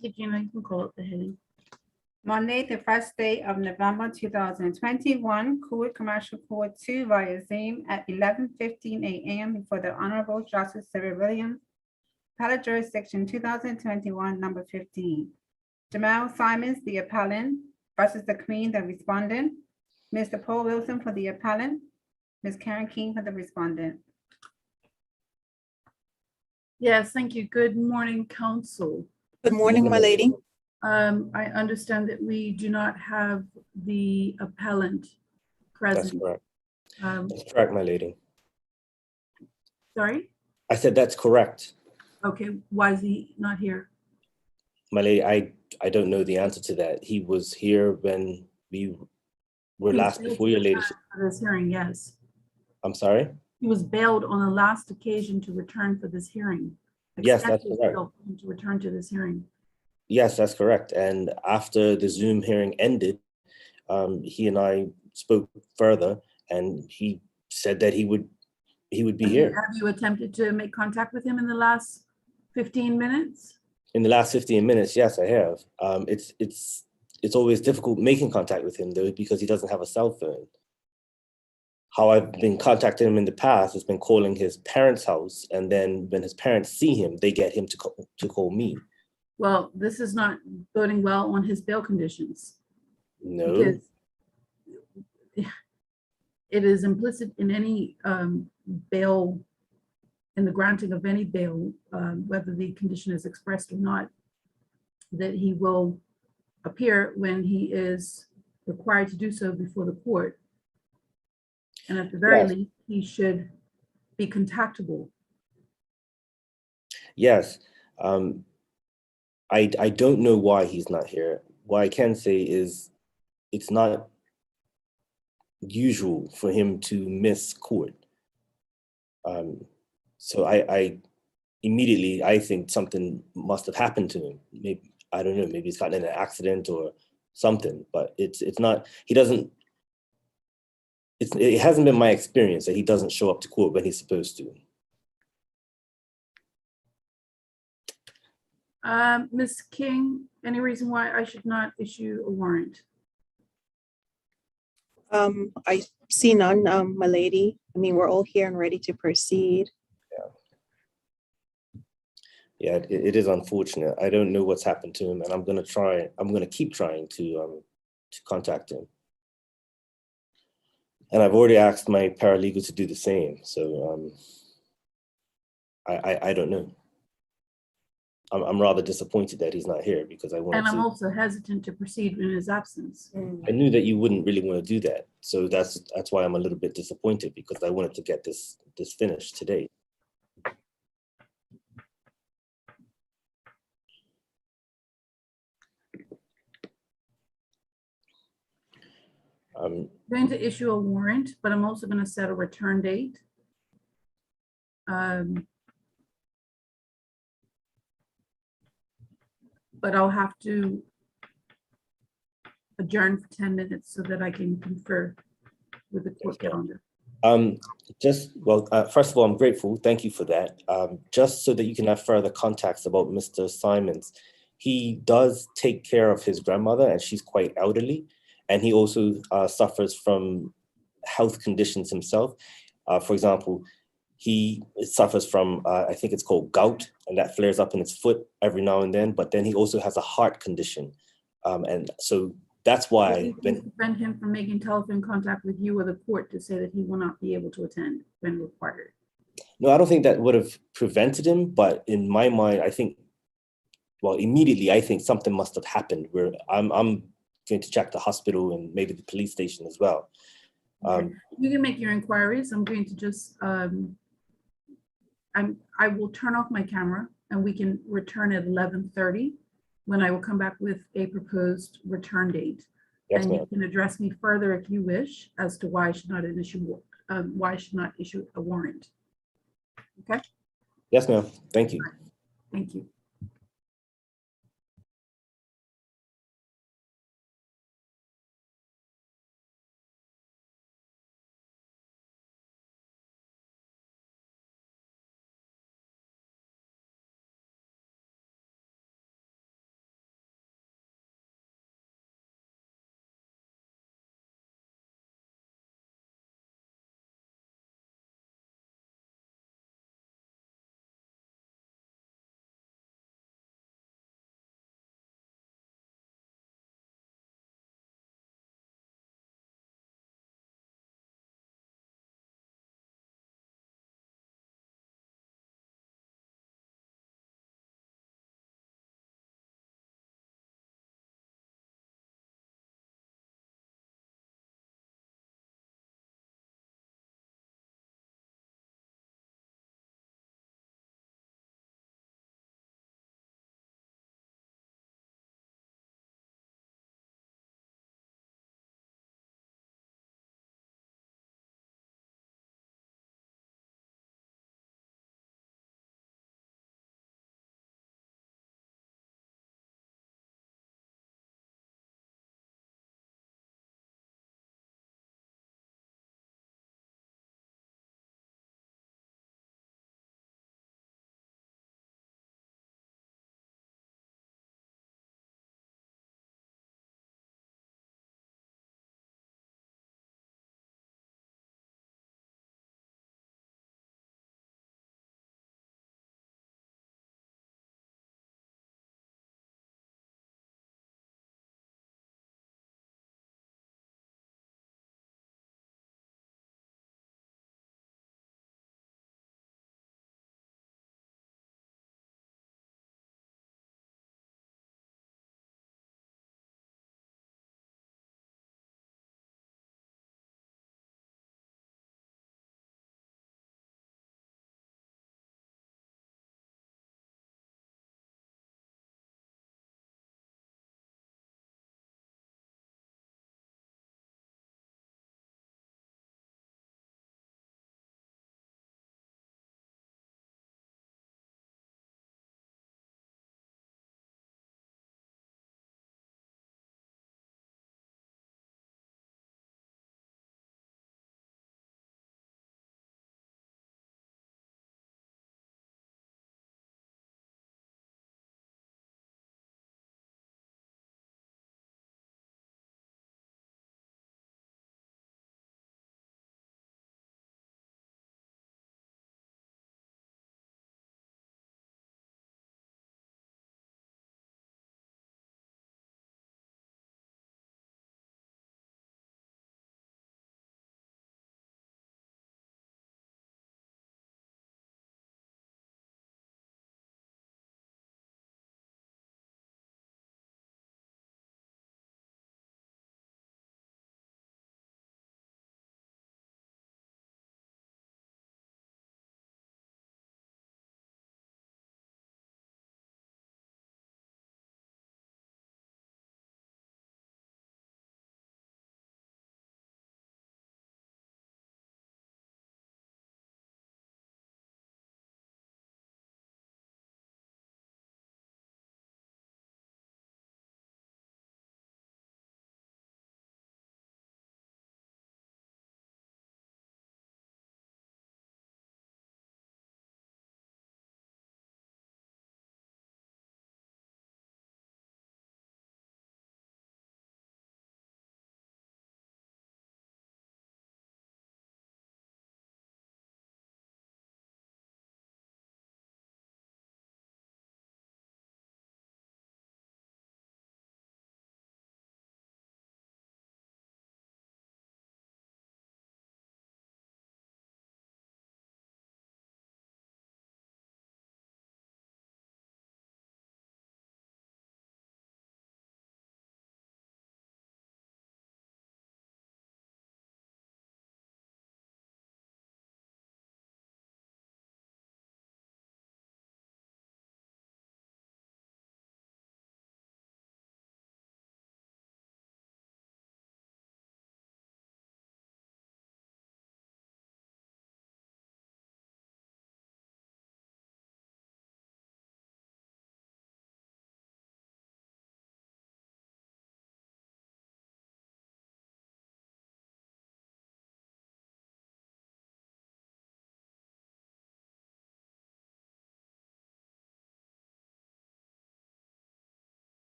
you, Gina. You can call up the hearing. Monday, the first day of November 2021, Court Commercial Court 2 via Zoom at 11:15 a.m. before the Honorable Justice Sarah Williams, Appellate Jurisdiction 2021, number 15. Jamel Simons, the appellant, versus the Queen, the respondent. Mr. Paul Wilson for the appellant, Ms. Karen King for the respondent. Yes, thank you. Good morning, counsel. Good morning, my lady. I understand that we do not have the appellant That's present. correct. Um, That's correct, my lady. Sorry? I said that's correct. Okay, why is he not here? My lady, I don't know the answer to that. He was here when we were He was last bailed before to your return ladyship. for this hearing, yes. I'm sorry? He was bailed on the last occasion to return for this hearing. Yes, that's Extended correct. bail to return to this hearing. Yes, that's correct. And after the Zoom hearing ended, he and I spoke further, and he said that he would be here. Have you attempted to make contact with him in the last 15 minutes? In the last 15 minutes, yes, I have. It's always difficult making contact with him, though, because he doesn't have a cell phone. How I've been contacting him in the past has been calling his parents' house, and then when his parents see him, they get him to call me. Well, this is not boding well on his bail conditions. No. Because it is implicit in any bail, in the granting of any bail, whether the condition is expressed or not, that he will appear when he is required to do so before the court. And at the very Yes. least, he should be contactable. Yes. I don't know why he's not here. What I can say is it's not usual for him to miss court. So I immediately, I think something must have happened to him. Maybe, I don't know, maybe he's gotten in an accident or something, but it's not, he doesn't, it hasn't been my experience that he doesn't show up to court when he's supposed to. Ms. King, any reason why I should not issue a warrant? I see none, my lady. I mean, we're all here and ready to proceed. Yeah, it is unfortunate. I don't know what's happened to him, and I'm gonna keep trying to contact him. And I've already asked my paralegal to do the same. So I don't know. I'm rather disappointed that he's not here because I wanted And I'm to. also hesitant to proceed in his absence. I knew that you wouldn't really want to do that. So that's why I'm a little bit disappointed, because I wanted to get this finished today. I'm going to issue a warrant, but I'm also going to set a return date. But I'll have to adjourn for 10 minutes so that I can confer with the court calendar. First of all, I'm grateful. Thank you for that. Just so that you can have further context about Mr. Simons, he does take care of his grandmother, and she's quite elderly. And he also suffers from health conditions himself. For example, he suffers from, I think it's called gout, and that flares up in his foot every now and then. But then he also has a heart condition. And so that's why. Prevent him from making telephone contact with you or the court to say that he will not be able to attend when required. No, I don't think that would have prevented him. But in my mind, I think, well, immediately, I think something must have happened where I'm going to check the hospital and maybe the police station as well. You can make your inquiries. I'm going to just, I will turn off my camera and we can return at 11:30 when I will come back with a proposed return date. Yes, and ma'am. you can address me further if you wish as to why I should not issue a warrant. Okay. Yes, ma'am. Thank you. Thank you.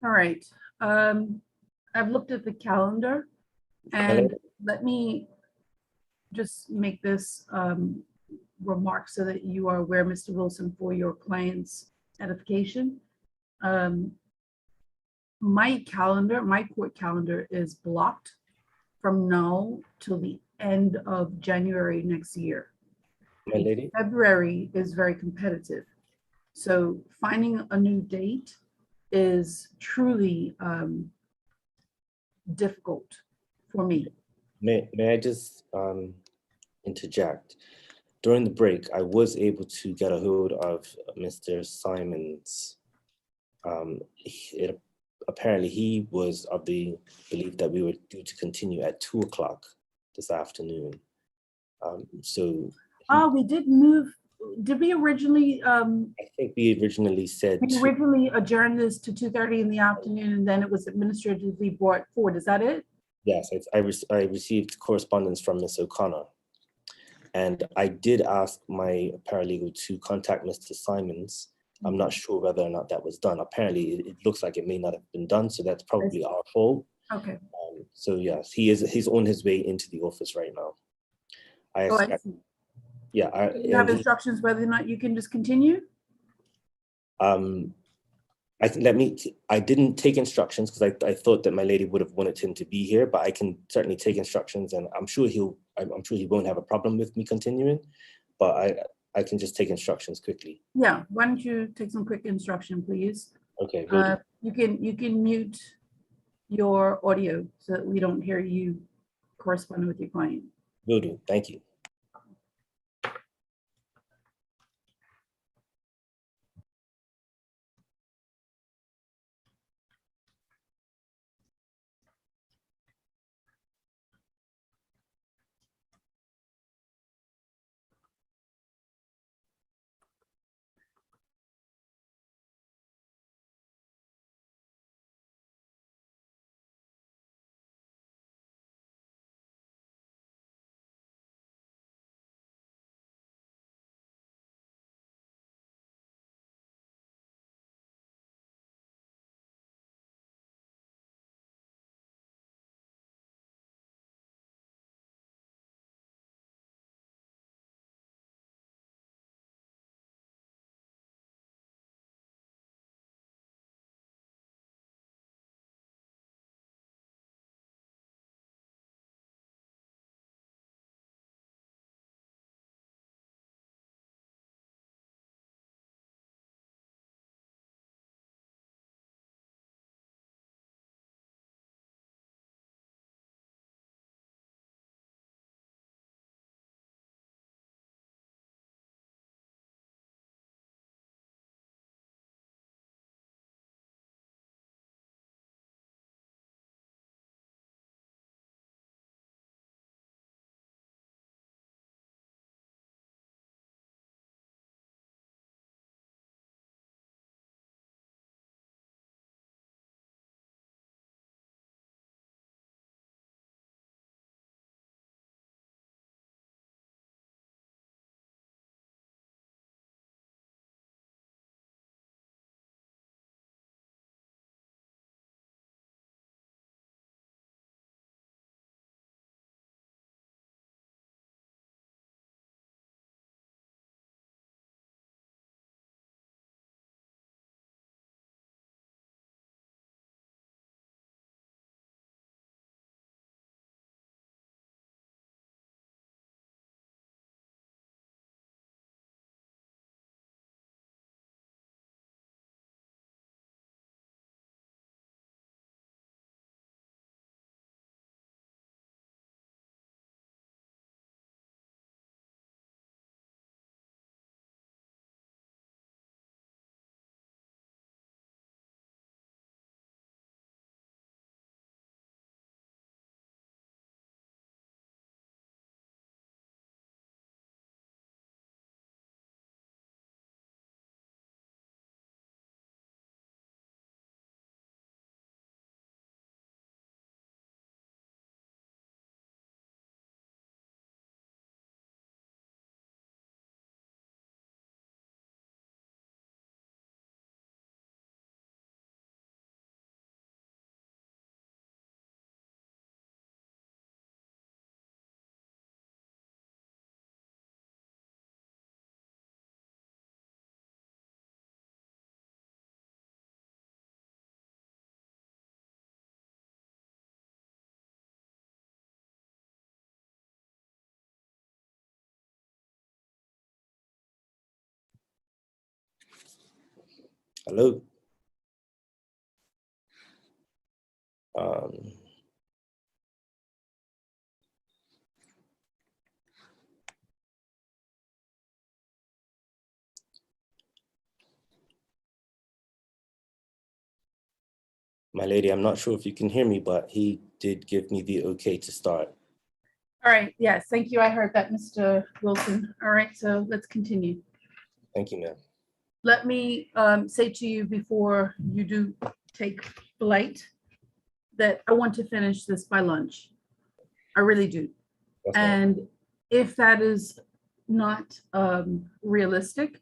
All right. I've looked at the calendar and let me just make this remark so that you are aware, Mr. Wilson, for your client's edification. My calendar, my court calendar is blocked from now till the end of January next year. My lady, February is very competitive. So finding a new date is truly difficult for me. may I just interject? During the break, I was able to get a hold of Mr. Simons. Apparently, he was of the belief that we were due to continue at 2 o'clock this afternoon. Oh, we did move, did we originally, I think we originally said we adjourned this to 2:30 in the afternoon and then it was administratively brought forward. Is that it? yes, I received correspondence from Ms. O'Connor. And I did ask my paralegal to contact Mr. Simons. I'm not sure whether or not that was done. Apparently, it looks like it may not have been done, so that's probably our fault. Okay. So yes, he's on his way into the office right now. I Oh, I expect, see. yeah. You have instructions whether or not you can just continue? I didn't take instructions because I thought that my lady would have wanted him to be here, but I can certainly take instructions, and I'm sure he won't have a problem with me continuing, but I can just take instructions quickly. Yeah, why don't you take some quick instruction, please? Okay, will do. You can mute your audio so that we don't hear you corresponding with your client. Will do. Thank you. Hello. Um, my lady, I'm not sure if you can hear me, but he did give me the okay to start. All right, yes, thank you. I heard that, Mr. Wilson. All right, so let's continue. Thank you, ma'am. Let me say to you before you do take flight that I want to finish this by lunch. I really do. Yes, ma'am. And if that is not realistic,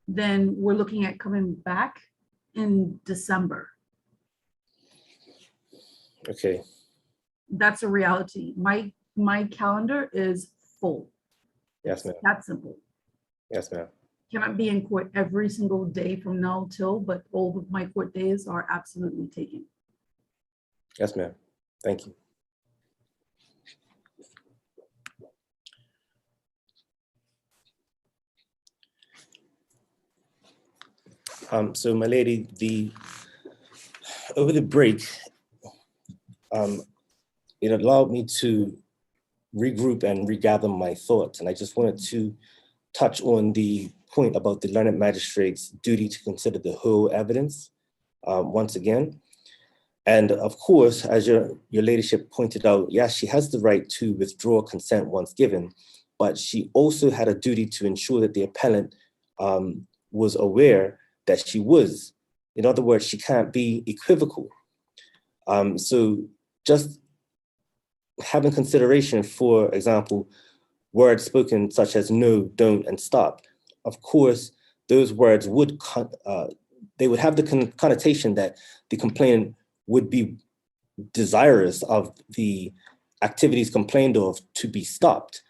then we're looking at coming back in December. Okay. That's a reality. My calendar is full. Yes, ma'am. That's simple. Yes, ma'am. Cannot be in court every single day from now till, but all of my court days are absolutely taken. Yes, ma'am. Thank you. So my lady, over the break, it allowed me to regroup and regather my thoughts. And I just wanted to touch on the point about the learned magistrate's duty to consider the whole evidence once again. And of course, as your ladyship pointed out, yes, she has the right to withdraw consent once given, but she also had a duty to ensure that the appellant was aware that she was. In other words, she can't be equivocal. So just having consideration, for example, words spoken such as no, don't, and stop. Of course, those words would they would have the connotation that the complainant would be desirous of the activities complained of to be stopped.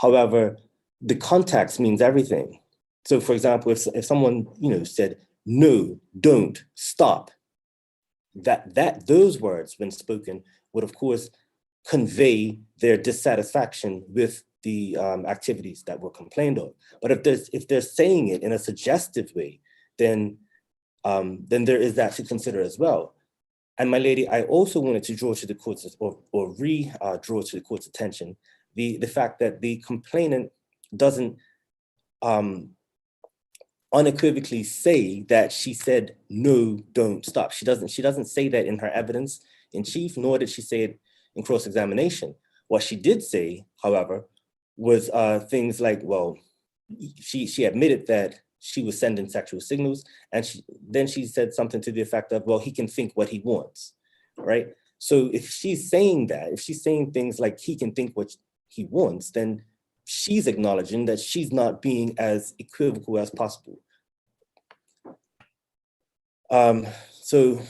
However, the context means everything. So, for example, if someone said no, don't, stop, that those words, when spoken, would of course convey their dissatisfaction with the activities that were complained of. But if they're saying it in a suggestive way, then there is that to consider as well. And my lady, I also wanted to draw to the court's draw to the court's attention the fact that the complainant doesn't unequivocally say that she said no, don't, stop. She doesn't say that in her evidence in chief, nor did she say it in cross-examination. What she did say, however, was things like, well, she admitted that she was sending sexual signals, and then she said something to the effect of, well, he can think what he wants, right? So if she's saying that, if she's saying things like he can think what he wants, then she's acknowledging that she's not being as equivocal as possible. So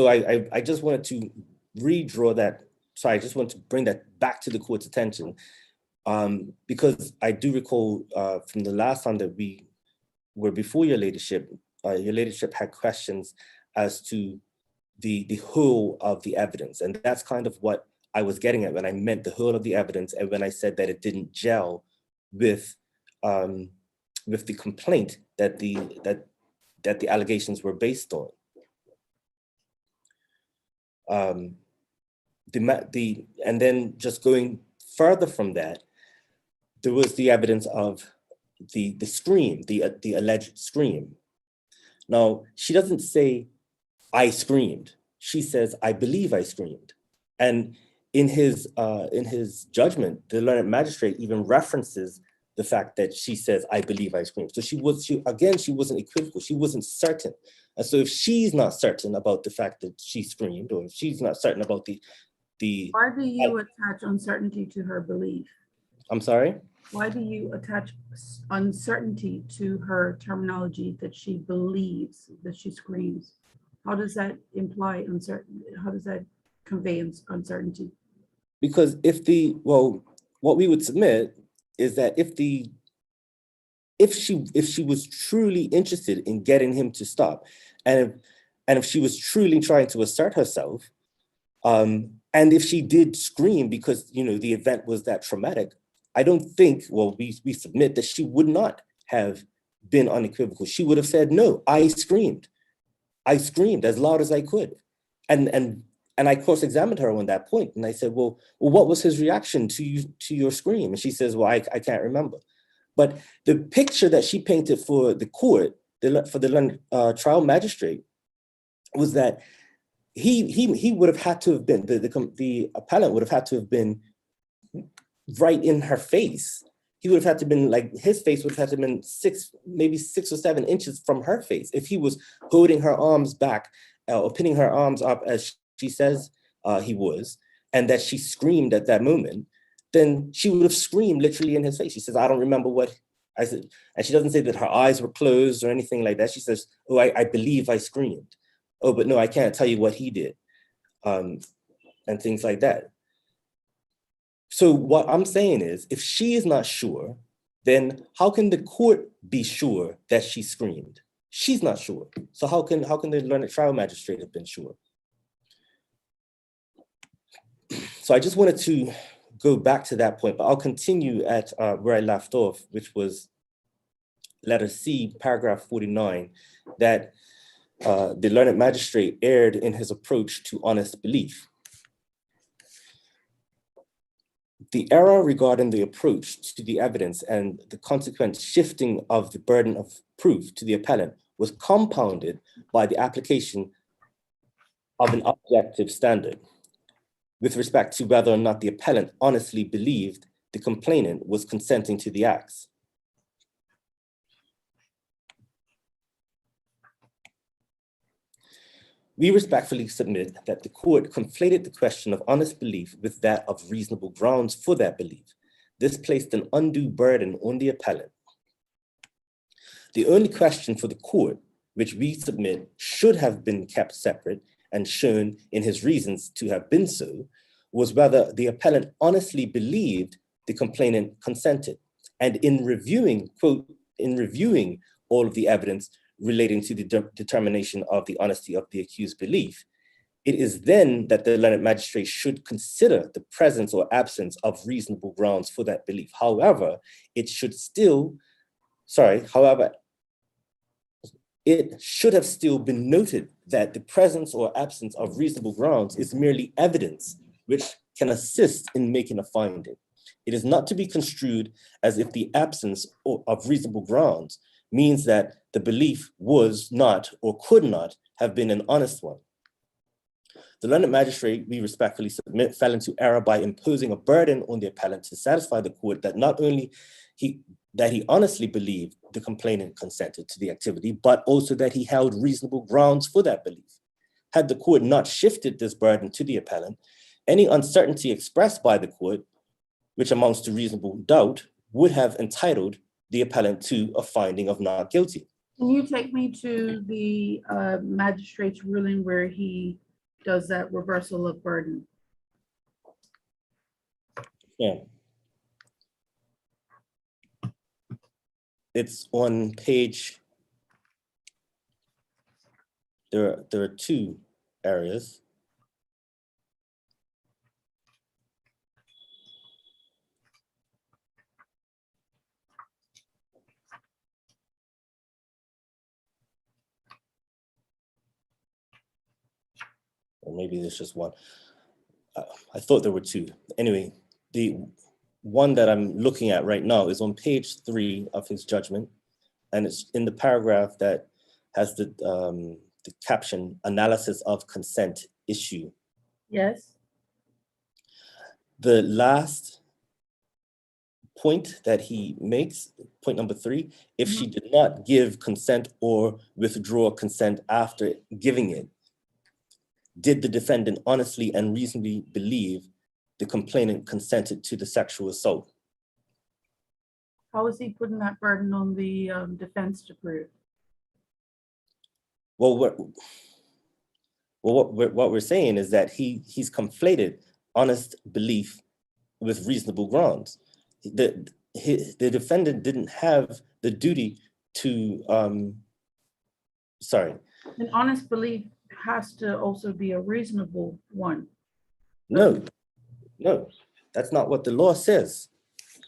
I just wanted to redraw that. Sorry, I just want to bring that back to the court's attention, because I do recall from the last time that we were before your ladyship had questions as to the whole of the evidence, and that's kind of what I was getting at when I meant the whole of the evidence, and when I said that it didn't gel with the complaint that the allegations were based on. And then just going further from that, there was the evidence of the scream, the alleged scream. Now, she doesn't say, I screamed. She says, I believe I screamed. And in his judgment, the learned magistrate even references the fact that she says, I believe I screamed. So she wasn't equivocal, she wasn't certain. And so if she's not certain about the fact that she screamed, or if she's not certain about the Why do you attach uncertainty to her belief? I'm sorry? Why do you attach uncertainty to her terminology that she believes, that she screams? How does that imply uncertainty? How does that convey uncertainty? Because what we would submit is that if she was truly interested in getting him to stop, and if she was truly trying to assert herself, and And if she did scream because, you know, the event was that traumatic, I don't think, well, we submit that she would not have been unequivocal. She would have said, no, I screamed. I screamed as loud as I could. And I cross-examined her on that point. And I said, well, what was his reaction to your scream? And she says, well, I can't remember. But the picture that she painted for the court, for the trial magistrate, was that he would have had to have been, the appellant would have had to have been right in her face. He would have had to have been like, his face would have had to have been maybe 6 or 7 inches from her face. If he was holding her arms back or pinning her arms up as she says he was, and that she screamed at that moment, then she would have screamed literally in his face. She says, I don't remember what I said. And she doesn't say that her eyes were closed or anything like that. She says, oh, I believe I screamed. Oh, but no, I can't tell you what he did. And things like that. So what I'm saying is, if she is not sure, then how can the court be sure that she screamed? She's not sure. So how can the learned trial magistrate have been sure? So I just wanted to go back to that point, but I'll continue at where I left off, which was letter C, paragraph 49, that the learned magistrate erred in his approach to honest belief. The error regarding the approach to the evidence and the consequent shifting of the burden of proof to the appellant was compounded by the application of an objective standard with respect to whether or not the appellant honestly believed the complainant was consenting to the acts. We respectfully submit that the court conflated the question of honest belief with that of reasonable grounds for that belief. This placed an undue burden on the appellant. The only question for the court, which we submit should have been kept separate and shown in his reasons to have been so, was whether the appellant honestly believed the complainant consented. And in reviewing, quote, in reviewing all of the evidence relating to the determination of the honesty of the accused belief, it is then that the learned magistrate should consider the presence or absence of reasonable grounds for that belief. However, it should have still been noted that the presence or absence of reasonable grounds is merely evidence which can assist in making a finding. It is not to be construed as if the absence of reasonable grounds means that the belief was not or could not have been an honest one. The learned magistrate, we respectfully submit, fell into error by imposing a burden on the appellant to satisfy the court that not only he honestly believed the complainant consented to the activity, but also that he held reasonable grounds for that belief. Had the court not shifted this burden to the appellant, any uncertainty expressed by the court, which amounts to reasonable doubt, would have entitled the appellant to a finding of not guilty. Can you take me to the magistrate's ruling where he does that reversal of burden? Yeah. It's on page, there are 2 areas. Or maybe there's just one. I thought there were 2. Anyway, the one that I'm looking at right now is on page 3 of his judgment, and it's in the paragraph that has the caption, analysis of consent issue. Yes. The last point that he makes, point number 3, if she did not give consent or withdraw consent after giving it, did the defendant honestly and reasonably believe the complainant consented to the sexual assault? How is he putting that burden on the defense to prove? Well, what we're saying is that he's conflated honest belief with reasonable grounds. The defendant didn't have the duty to, An honest belief has to also be a reasonable one. No, no, that's not what the law says.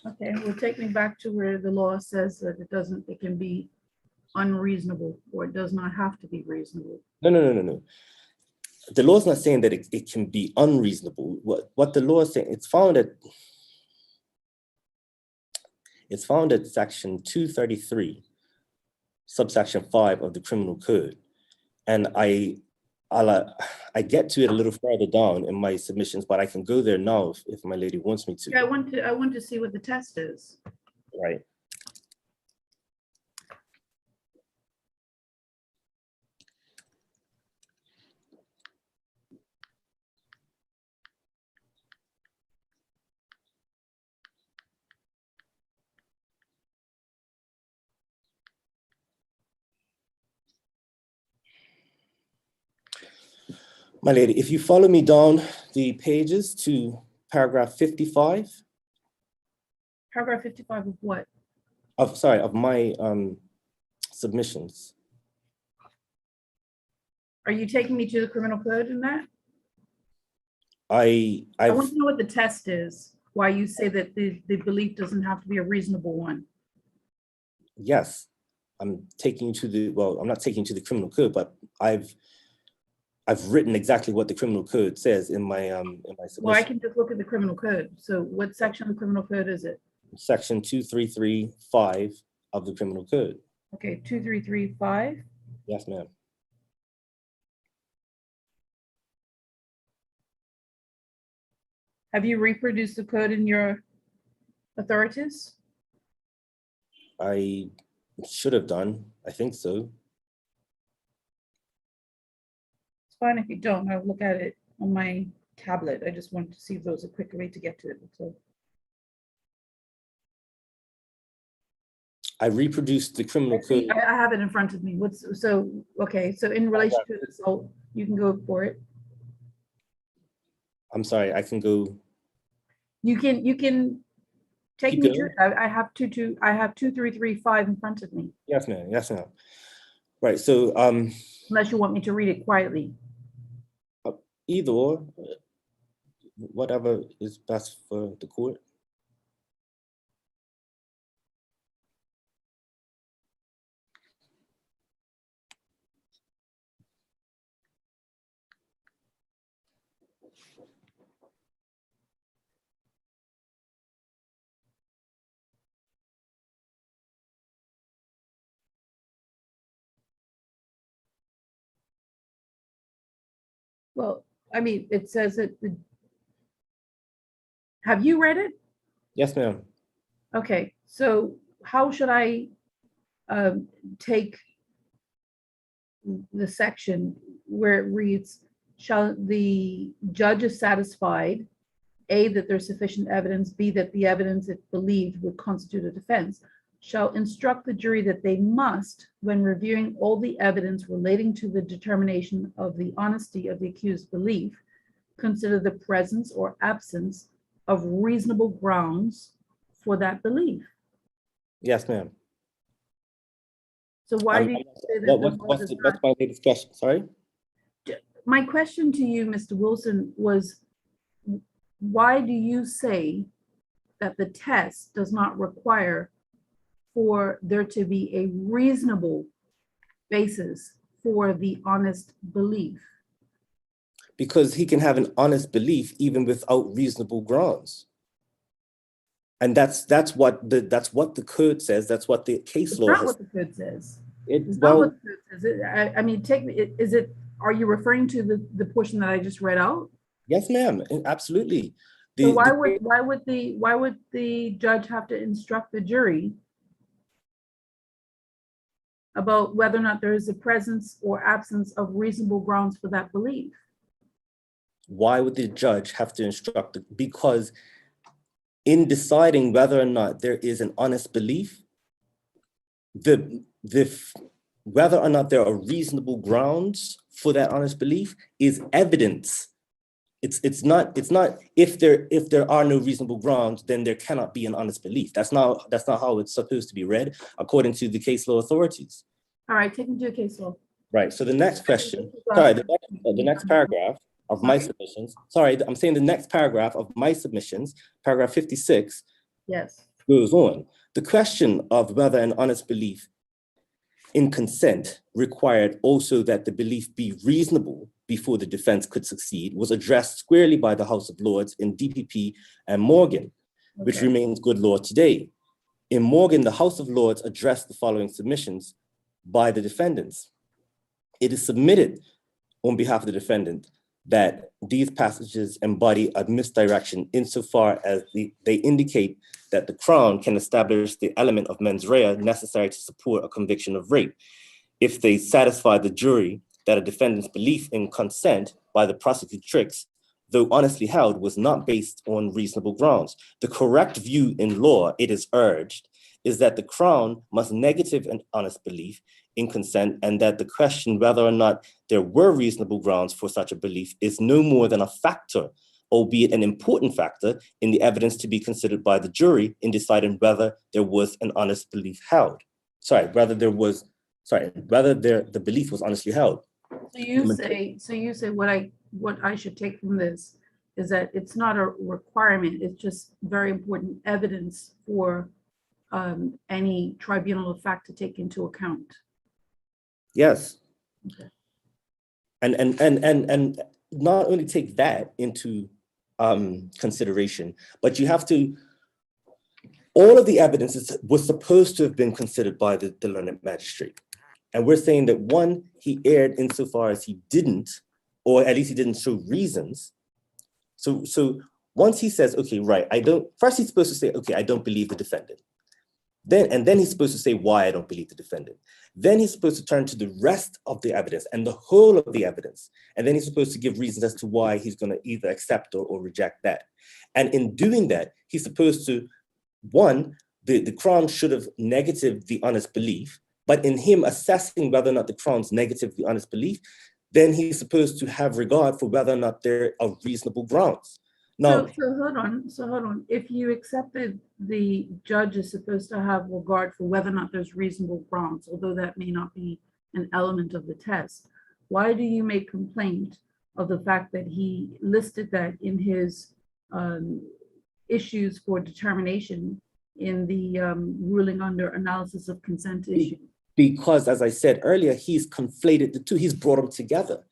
Okay, well, take me back to where the law says that it can be unreasonable, or it does not have to be reasonable. No. The law is not saying that it can be unreasonable. What the law is saying, it's found at section 233, subsection 5 of the criminal code. And I get to it a little further down in my submissions, but I can go there now if my lady wants me to. Yeah, I want to see what the test is. Right. My lady, if you follow me down the pages to paragraph 55 Paragraph 55 of what? of my submissions. Are you taking me to the criminal code in that? I I want to know what the test is, why you say that the belief doesn't have to be a reasonable one. yes, I'm taking you to the, well, I'm not taking you to the criminal code, but I've written exactly what the criminal code says in my submission. Well, I can just look at the criminal code. So what section of the criminal code is it? Section 2335 of the criminal code. Okay, 2335. Yes, ma'am. Have you reproduced the code in your authorities? I should have done. I think so. It's fine if you don't. I'll look at it on my tablet. I just wanted to see if there was a quicker way to get to it. So I reproduced the criminal code. I have it in front of me. Okay, so in relation to assault, you can go for it. I'm sorry, I can go. You can take Keep me going. to it. I have 2335 in front of me, Yes, ma'am. Yes, ma'am. Right. So unless you want me to read it quietly. either or, whatever is best for the court. Well, I mean, it says that have you read it? Yes, ma'am. Okay, so how should I take the section where it reads, shall the judge is satisfied, A, that there's sufficient evidence, B, that the evidence it believed would constitute a defense, shall instruct the jury that they must, when reviewing all the evidence relating to the determination of the honesty of the accused's belief, consider the presence or absence of reasonable grounds for that belief. Yes, ma'am. So why do you say that the law does not? What's my latest question? Sorry. My question to you, Mr. Wilson, was why do you say that the test does not require for there to be a reasonable basis for the honest belief? Because he can have an honest belief even without reasonable grounds. And that's what the code says. That's what the case It's law not has. what the code says. It's It's not well, what the code says. I mean, are you referring to the portion that I just read out? yes, ma'am. Absolutely. So why would the judge have to instruct the jury about whether or not there is a presence or absence of reasonable grounds for that belief? Why would the judge have to instruct? Because in deciding whether or not there is an honest belief, whether or not there are reasonable grounds for that honest belief is evidence. It's not if there are no reasonable grounds, then there cannot be an honest belief. That's not how it's supposed to be read according to the case law authorities. All right, take me to a case law. Right. So the next question, sorry, the next paragraph of my Sorry? submissions, sorry, I'm saying the next paragraph of my submissions, paragraph 56, Yes. goes on. The question of whether an honest belief in consent required also that the belief be reasonable before the defense could succeed was addressed squarely by the House of Lords in DPP and Morgan, which Okay. remains good law today. In Morgan, the House of Lords addressed the following submissions by the defendants. It is submitted on behalf of the defendant that these passages embody a misdirection insofar as they indicate that the Crown can establish the element of mens rea necessary to support a conviction of rape if they satisfy the jury that a defendant's belief in consent by the prosecutrix, though honestly held, was not based on reasonable grounds. The correct view in law, it is urged, is that the Crown must negative an honest belief in consent, and that the question whether or not there were reasonable grounds for such a belief is no more than a factor, albeit an important factor, in the evidence to be considered by the jury in deciding whether there was an honest belief held. Whether the belief was honestly held. So you say what I should take from this is that it's not a requirement, it's just very important evidence for any tribunal of fact to take into account. Yes. Okay. And not only take that into consideration, but you have to, all of the evidence was supposed to have been considered by the learned magistrate. And we're saying that one, he erred insofar as he didn't, or at least he didn't show reasons. So once he says, okay, right, first he's supposed to say, okay, I don't believe the defendant. Then he's supposed to say why I don't believe the defendant. Then he's supposed to turn to the rest of the evidence and the whole of the evidence. And then he's supposed to give reasons as to why he's going to either accept or reject that. And in doing that, he's supposed to, one, the Crown should have negated the honest belief, but in him assessing whether or not the Crown's negative the honest belief, then he's supposed to have regard for whether or not there are reasonable grounds. Now, So hold on. If you accepted the judge is supposed to have regard for whether or not there's reasonable grounds, although that may not be an element of the test, why do you make complaint of the fact that he listed that in his issues for determination in the ruling under analysis of consent issue? Because as I said earlier, he's conflated the two. He's brought them together.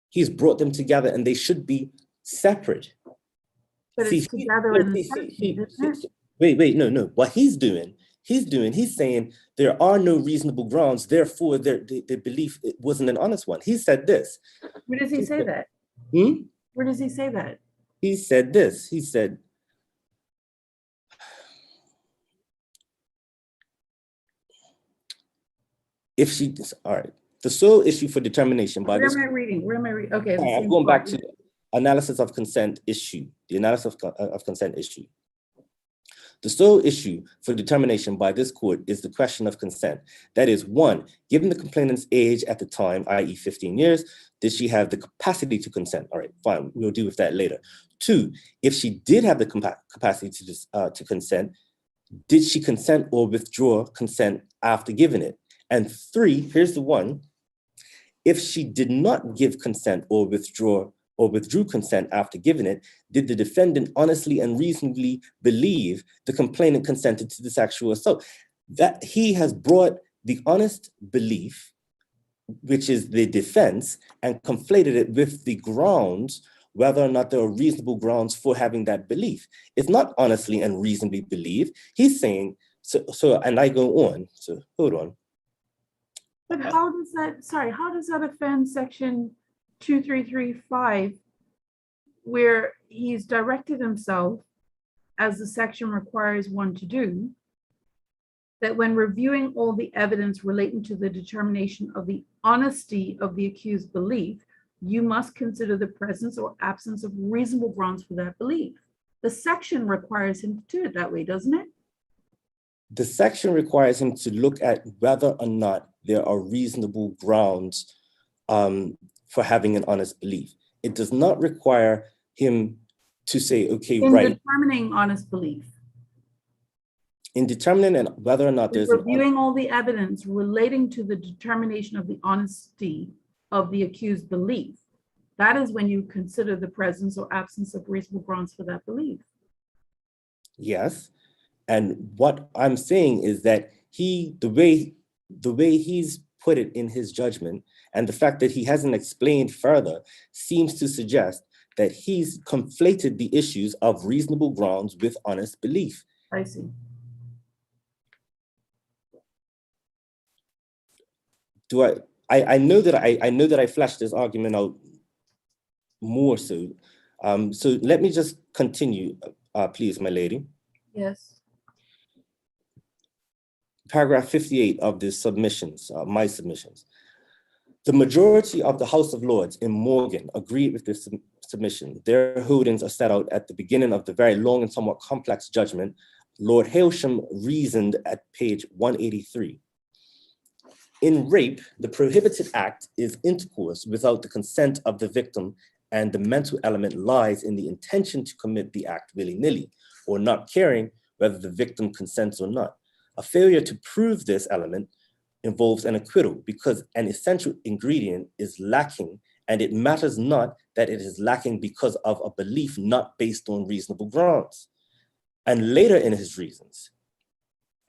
He's brought them together and they should be separate. But it's together in the section, isn't it? Wait, no. What he's saying there are no reasonable grounds, therefore their belief it wasn't an honest one. He said this. Where does he say that? Where does he say that? He said this. He said, all right, the sole issue for determination by this. Where am I reading? Okay. I'm going back to analysis of consent issue, the analysis of consent issue. The sole issue for determination by this court is the question of consent. That is, one, given the complainant's age at the time, i.e. 15 years, did she have the capacity to consent? All right, fine, we'll deal with that later. Two, if she did have the capacity to consent, did she consent or withdraw consent after giving it? And three, here's the one, if she did not give consent or withdrew consent after giving it, did the defendant honestly and reasonably believe the complainant consented to the sexual assault? That he has brought the honest belief, which is the defense, and conflated it with the grounds, whether or not there are reasonable grounds for having that belief. It's not honestly and reasonably believe. He's saying, and I go on, so hold on. But how does that offend section 2335, where he's directed himself, as the section requires one to do, that when reviewing all the evidence relating to the determination of the honesty of the accused belief, you must consider the presence or absence of reasonable grounds for that belief. The section requires him to do it that way, doesn't it? The section requires him to look at whether or not there are reasonable grounds for having an honest belief. It does not require him to say, okay, in right. Determining honest belief. In determining whether or not there's reviewing all the evidence relating to the determination of the honesty of the accused belief. That is when you consider the presence or absence of reasonable grounds for that belief. Yes. And what I'm saying is that the way he's put it in his judgment, and the fact that he hasn't explained further, seems to suggest that he's conflated the issues of reasonable grounds with honest belief. I see. I know that I fleshed this argument out more so. So let me just continue, please, my lady. Yes. Paragraph 58 of the submissions, my submissions. The majority of the House of Lords in Morgan agreed with this submission. Their holdings are set out at the beginning of the very long and somewhat complex judgment. Lord Hailsham reasoned at page 183. In rape, the prohibited act is intercourse without the consent of the victim, and the mental element lies in the intention to commit the act willy-nilly, or not caring whether the victim consents or not. A failure to prove this element involves an acquittal because an essential ingredient is lacking, and it matters not that it is lacking because of a belief not based on reasonable grounds. And later in his reasons,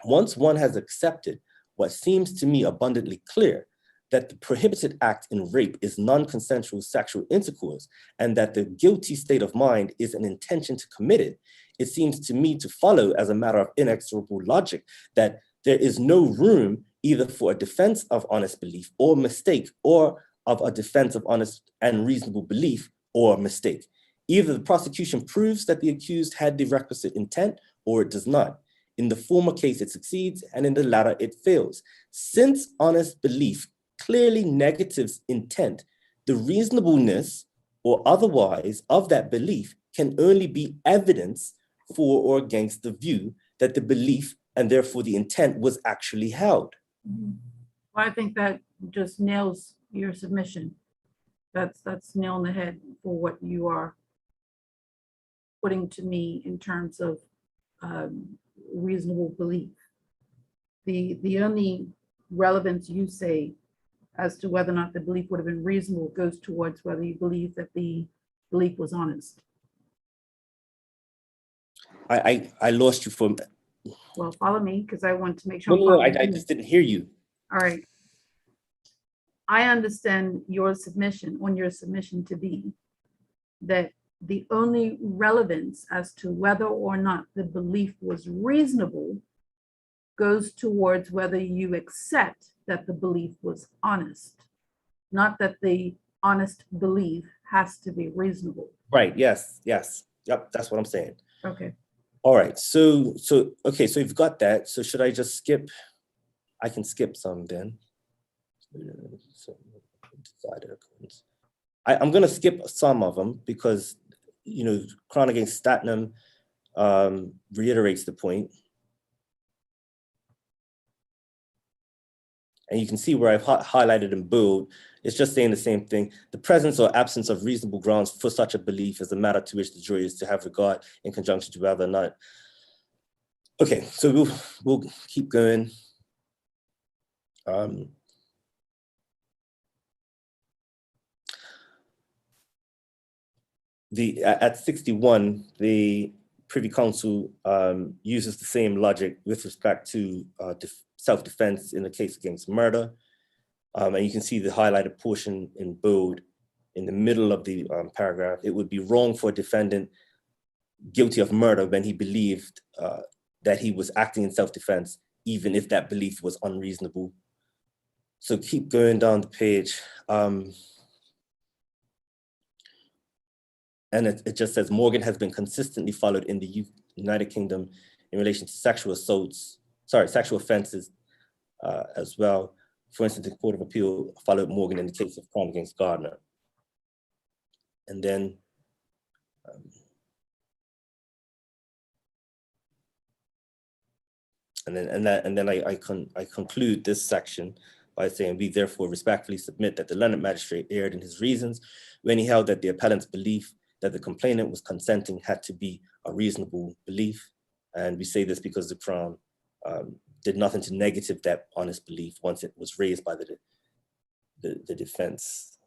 once one has accepted what seems to me abundantly clear, that the prohibited act in rape is non-consensual sexual intercourse, and that the guilty state of mind is an intention to commit it, it seems to me to follow as a matter of inexorable logic that there is no room either for a defense of honest belief or mistake, or of a defense of honest and reasonable belief or mistake. Either the prosecution proves that the accused had the requisite intent or it does not. In the former case, it succeeds, and in the latter, it fails. Since honest belief clearly negatives intent, the reasonableness or otherwise of that belief can only be evidence for or against the view that the belief and therefore the intent was actually held. Mhm. Well, I think that just nails your submission. That's nail on the head for what you are putting to me in terms of reasonable belief. The only relevance you say as to whether or not the belief would have been reasonable goes towards whether you believe that the belief was honest. I lost you for. Well, follow me because I want to make sure. No, I just didn't hear you. All right. I understand your submission to be that the only relevance as to whether or not the belief was reasonable goes towards whether you accept that the belief was honest, not that the honest belief has to be reasonable. Right, yes. Yep, that's what I'm saying. Okay. All right, so you've got that. So should I just skip? I can skip some then. I'm gonna skip some of them because, Crown against Statnam reiterates the point. And you can see where I've highlighted in bold, it's just saying the same thing. The presence or absence of reasonable grounds for such a belief is a matter to which the jury is to have regard in conjunction to whether or not. Okay, so we'll keep going. At 61, the Privy Council uses the same logic with respect to self-defense in the case against murder. And you can see the highlighted portion in bold in the middle of the paragraph. It would be wrong for a defendant guilty of murder when he believed that he was acting in self-defense, even if that belief was unreasonable. So keep going down the page. And it just says, Morgan has been consistently followed in the United Kingdom in relation to sexual offenses as well. For instance, the Court of Appeal followed Morgan in the case of Crown against Gardner. And then, I conclude this section by saying, we therefore respectfully submit that the London magistrate erred in his reasons when he held that the appellant's belief that the complainant was consenting had to be a reasonable belief. And we say this because the Crown did nothing to negative that honest belief once it was raised by the defense.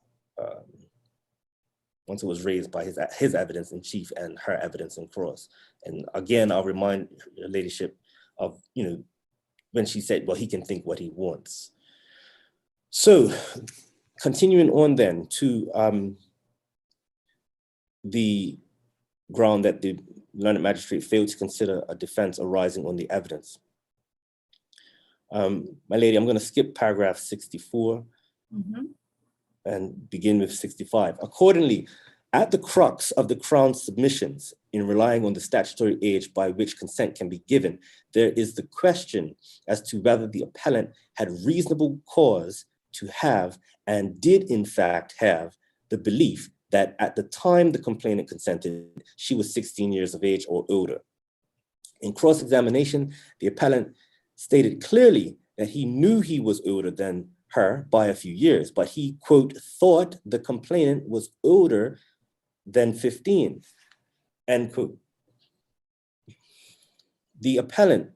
once it was raised by his evidence in chief and her evidence in cross. And again, I'll remind your ladyship of, when she said, well, he can think what he wants. So continuing on then to the ground that the learned magistrate failed to consider a defense arising on the evidence. My lady, I'm going to skip paragraph 64 and begin with 65. Accordingly, at the crux of the Crown's submissions in relying on the statutory age by which consent can be given, there is the question as to whether the appellant had reasonable cause to have and did in fact have the belief that at the time the complainant consented, she was 16 years of age or older. In cross-examination, the appellant stated clearly that he knew he was older than her by a few years, but he, quote, thought the complainant was older than 15, end quote. The appellant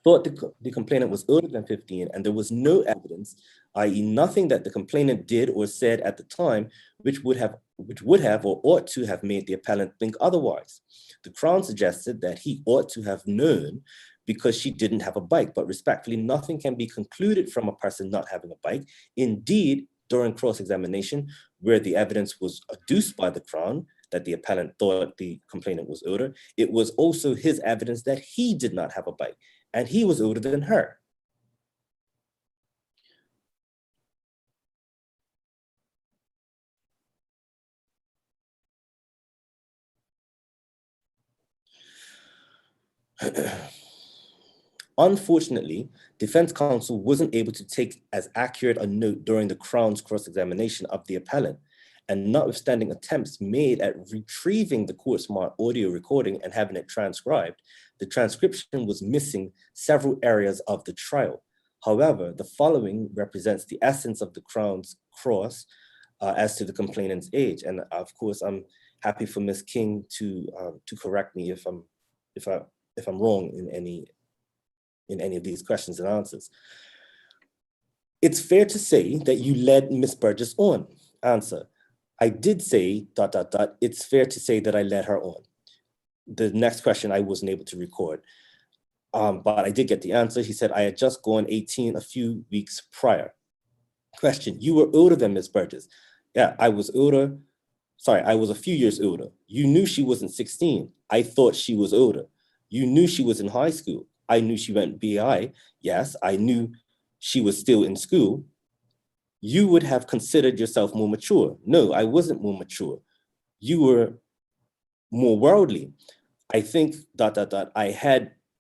thought the complainant was older than 15, and there was no evidence, i.e. nothing that the complainant did or said at the time, which would have or ought to have made the appellant think otherwise. The Crown suggested that he ought to have known because she didn't have a bike, but respectfully, nothing can be concluded from a person not having a bike. Indeed, during cross-examination, where the evidence was adduced by the Crown that the appellant thought the complainant was older, it was also his evidence that he did not have a bike, and he was older than her. Unfortunately, defense counsel wasn't able to take as accurate a note during the Crown's cross-examination of the appellant, and notwithstanding attempts made at retrieving the court-smart audio recording and having it transcribed, the transcription was missing several areas of the trial. However, the following represents the essence of the Crown's cross as to the complainant's age. And of course, I'm happy for Ms. King to correct me if I'm wrong in any of these questions and answers. It's fair to say that you led Ms. Burgess on. Answer: I did say ... It's fair to say that I led her on. The next question I wasn't able to record, but I did get the answer. He said, I had just gone 18 a few weeks prior. Question: you were older than Ms. Burgess. Yeah, I was older. Sorry, I was a few years older. You knew she wasn't 16. I thought she was older. You knew she was in high school. I knew she went BI. Yes, I knew she was still in school. You would have considered yourself more mature. No, I wasn't more mature. You were more worldly. I think ... I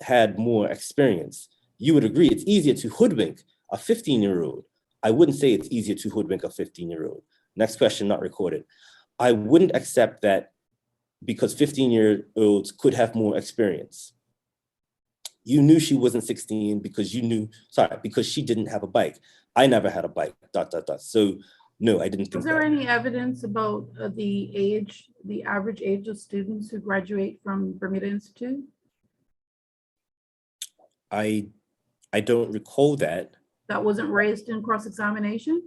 had more experience. You would agree it's easier to hoodwink a 15-year-old. I wouldn't say it's easier to hoodwink a 15-year-old. Next question, not recorded. I wouldn't accept that because 15-year-olds could have more experience. You knew she wasn't 16 because because she didn't have a bike. I never had a bike, ... So no, I didn't think Was there that. any evidence about the average age of students who graduate from Bermuda Institute? I don't recall that. That wasn't raised in cross-examination?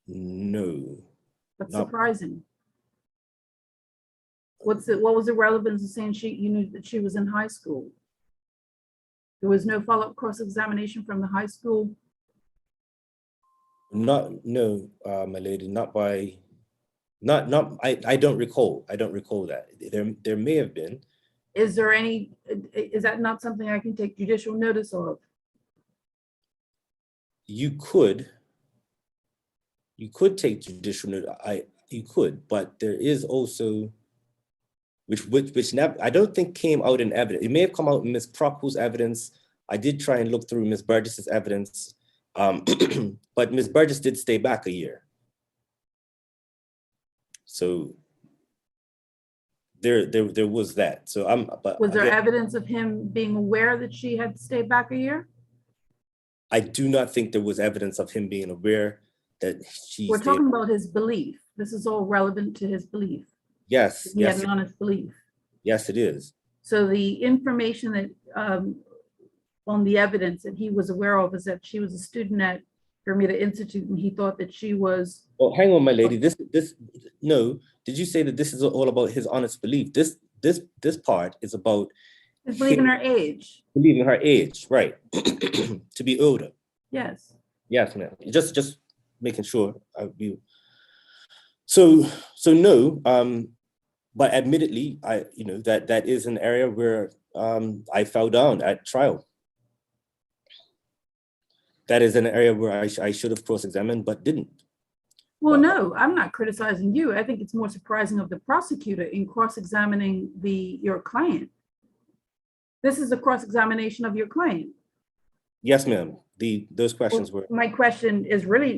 No. That's No. surprising. What was the relevance of saying you knew that she was in high school? There was no follow-up cross-examination from the high school? No, my lady, I don't recall. I don't recall that. There may have been. Is that not something I can take judicial notice of? You could take judicial notice. You could, but there is also, which never, I don't think came out in evidence. It may have come out in Ms. Prockel's evidence. I did try and look through Ms. Burgess's evidence, but Ms. Burgess did stay back a year. So there was that. So Was there again, evidence of him being aware that she had stayed back a year? I do not think there was evidence of him being aware that she We're stayed. talking about his belief. This is all relevant to his belief. Yes, He had yes, an honest belief. yes, it is. So the information that on the evidence that he was aware of is that she was a student at Bermuda Institute, and he thought that she was, Oh, hang on, my lady. No. Did you say that this is all about his honest belief? This part is about his believing him her age. believing her age, right? To be older. Yes. Yes, ma'am. Just making sure. So no. But admittedly, that is an area where I fell down at trial. That is an area where I should have cross-examined, but didn't. Well, no, I'm not criticizing you. I think it's more surprising of the prosecutor in cross-examining your client. This is a cross-examination of your client. Yes, ma'am. Those questions were. My question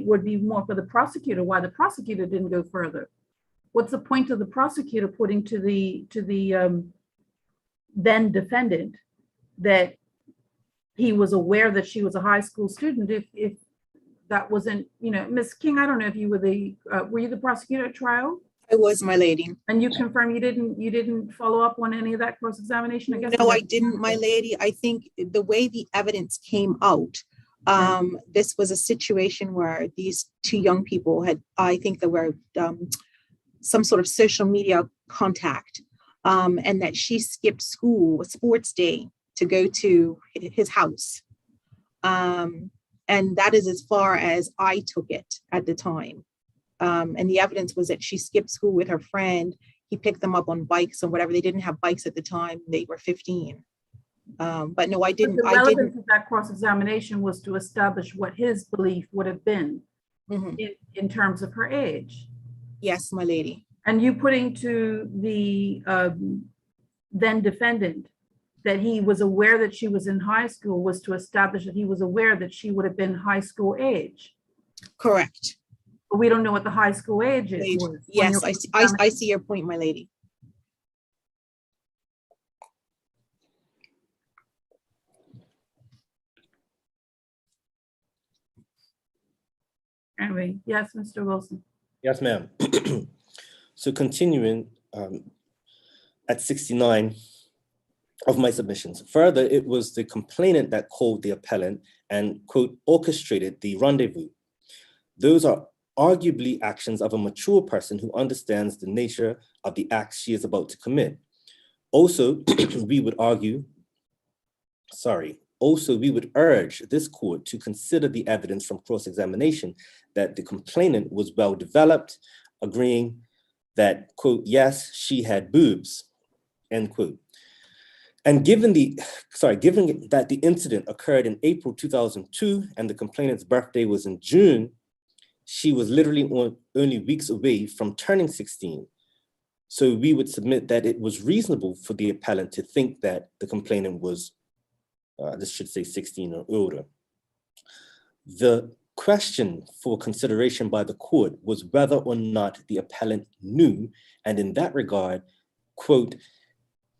would be more for the prosecutor, why the prosecutor didn't go further. What's the point of the prosecutor putting to the then defendant that he was aware that she was a high school student if that wasn't, Ms. King, I don't know if you were were you the prosecutor at trial? I was, my lady. And you confirm you didn't follow up on any of that cross-examination? I guess. No, I didn't, my lady. I think the way the evidence came out, this was a situation where these two young people I think there were some sort of social media contact, and that she skipped school, a sports day, to go to his house. And that is as far as I took it at the time. And the evidence was that she skipped school with her friend. He picked them up on bikes or whatever. They didn't have bikes at the time. They were 15. But no, I didn't. But the relevance of that cross-examination was to establish what his belief would have been in terms of her age. Yes, my lady. And you putting to the then defendant that he was aware that she was in high school was to establish that he was aware that she would have been high school age. Correct. But we don't know what the high school age is. Yes, I see your point, my lady. Anyway, yes, Mr. Wilson. Yes, ma'am. So continuing at 69 of my submissions. Further, it was the complainant that called the appellant and, quote, orchestrated the rendezvous. Those are arguably actions of a mature person who understands the nature of the acts she is about to commit. Also, we would urge this court to consider the evidence from cross-examination that the complainant was well developed, agreeing that, quote, yes, she had boobs, end quote. And given that the incident occurred in April 2002 and the complainant's birthday was in June, she was literally only weeks away from turning 16. So we would submit that it was reasonable for the appellant to think that the complainant was, this should say 16 or older. The question for consideration by the court was whether or not the appellant knew, and in that regard, quote,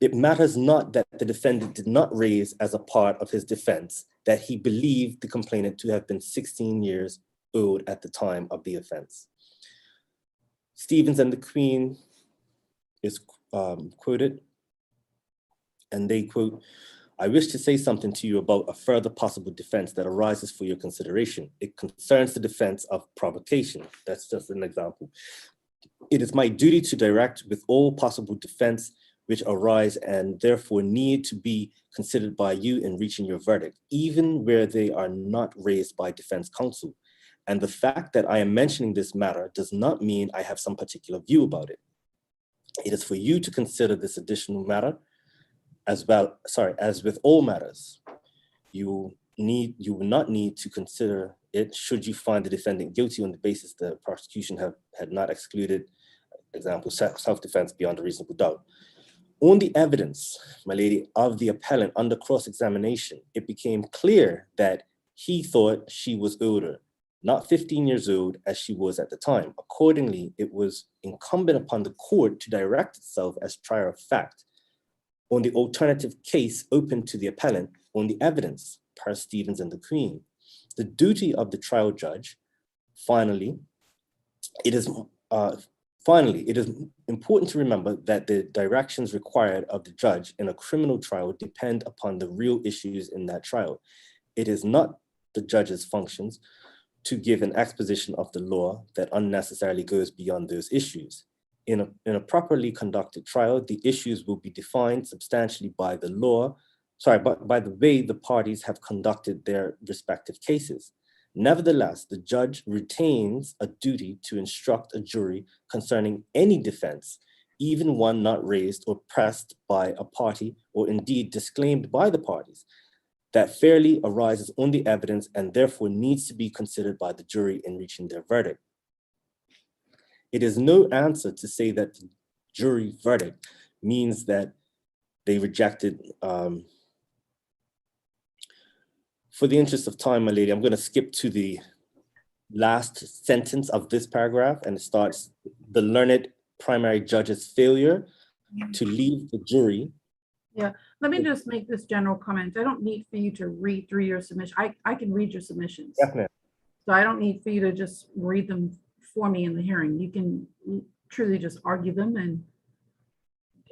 it matters not that the defendant did not raise as a part of his defense that he believed the complainant to have been 16 years old at the time of the offense. Stevens and the Queen is quoted, and they quote, I wish to say something to you about a further possible defense that arises for your consideration. It concerns the defense of provocation. That's just an example. It is my duty to direct with all possible defense which arise and therefore need to be considered by you in reaching your verdict, even where they are not raised by defense counsel. And the fact that I am mentioning this matter does not mean I have some particular view about it. It is for you to consider this additional matter as with all matters. You will not need to consider it should you find the defendant guilty on the basis the prosecution had not excluded, example, self-defense beyond a reasonable doubt. On the evidence, my lady, of the appellant under cross-examination, it became clear that he thought she was older, not 15 years old as she was at the time. Accordingly, it was incumbent upon the court to direct itself as trier of fact on the alternative case open to the appellant on the evidence, per Stevens and the Queen. The duty of the trial judge, finally, it is important to remember that the directions required of the judge in a criminal trial depend upon the real issues in that trial. It is not the judge's functions to give an exposition of the law that unnecessarily goes beyond those issues. In a properly conducted trial, the issues will be defined substantially by the law, by the way the parties have conducted their respective cases. Nevertheless, the judge retains a duty to instruct a jury concerning any defense, even one not raised or pressed by a party, or indeed disclaimed by the parties, that fairly arises on the evidence and therefore needs to be considered by the jury in reaching their verdict. It is no answer to say that the jury verdict means that they rejected. For the interest of time, my lady, I'm going to skip to the last sentence of this paragraph, and it starts, the learned primary judge's failure to leave the jury. Yeah, let me just make this general comment. I don't need for you to read through your submission. I can read your submissions. Definitely. So I don't need for you to just read them for me in the hearing. You can truly just argue them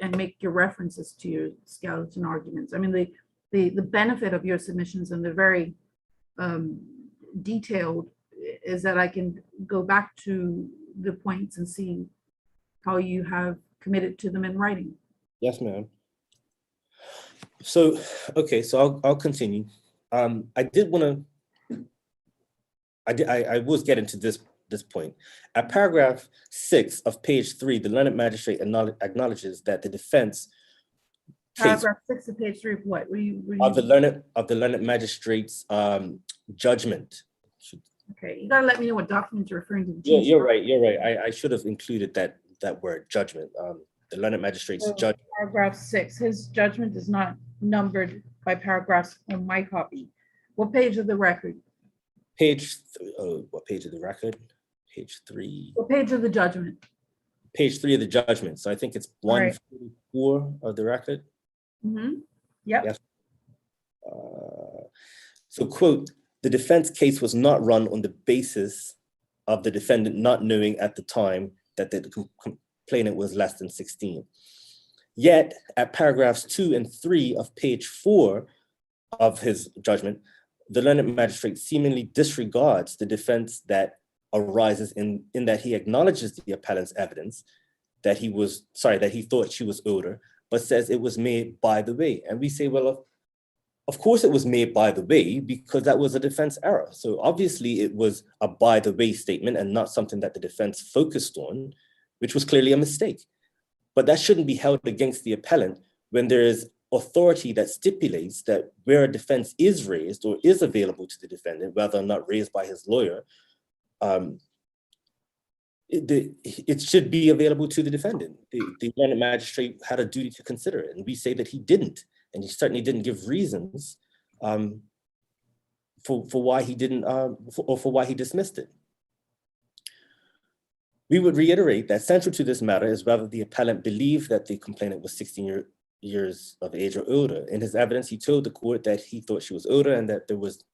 and make your references to your skeleton arguments. I mean, the benefit of your submissions, and they're very detailed, is that I can go back to the points and see how you have committed to them in writing. Yes, ma'am. So, okay, so I'll continue. I did want to, I was getting to this point. At paragraph 6 of page 3, the learned magistrate acknowledges that the defense case Paragraph 6 of page 3 of what? of the learned magistrate's judgment. Okay, you gotta let me know what document you're referring to. Yeah, you're right. You're right. I should have included that word, judgment. The learned magistrate's judgment. Paragraph 6, his judgment is not numbered by paragraphs on my copy. What page of the record? What page of the record? Page 3. What page of the judgment? Page 3 of the judgment. So I think it's 144 of the record. Mm-hmm. Yep. Yes. So, quote, the defense case was not run on the basis of the defendant not knowing at the time that the complainant was less than 16. Yet, at paragraphs 2 and 3 of page 4 of his judgment, the learned magistrate seemingly disregards the defense that arises in that he acknowledges the appellant's evidence that he thought she was older, but says it was made by the way. And we say, well, of course it was made by the way, because that was a defense error. So obviously it was a by the way statement and not something that the defense focused on, which was clearly a mistake. But that shouldn't be held against the appellant when there is authority that stipulates that where a defense is raised or is available to the defendant, whether or not raised by his lawyer, it should be available to the defendant. The learned magistrate had a duty to consider it, and we say that he didn't, and he certainly didn't give reasons for why he didn't, or for why he dismissed it. We would reiterate that central to this matter is whether the appellant believed that the complainant was 16 years of age or older. In his evidence, he told the court that he thought she was older and that there was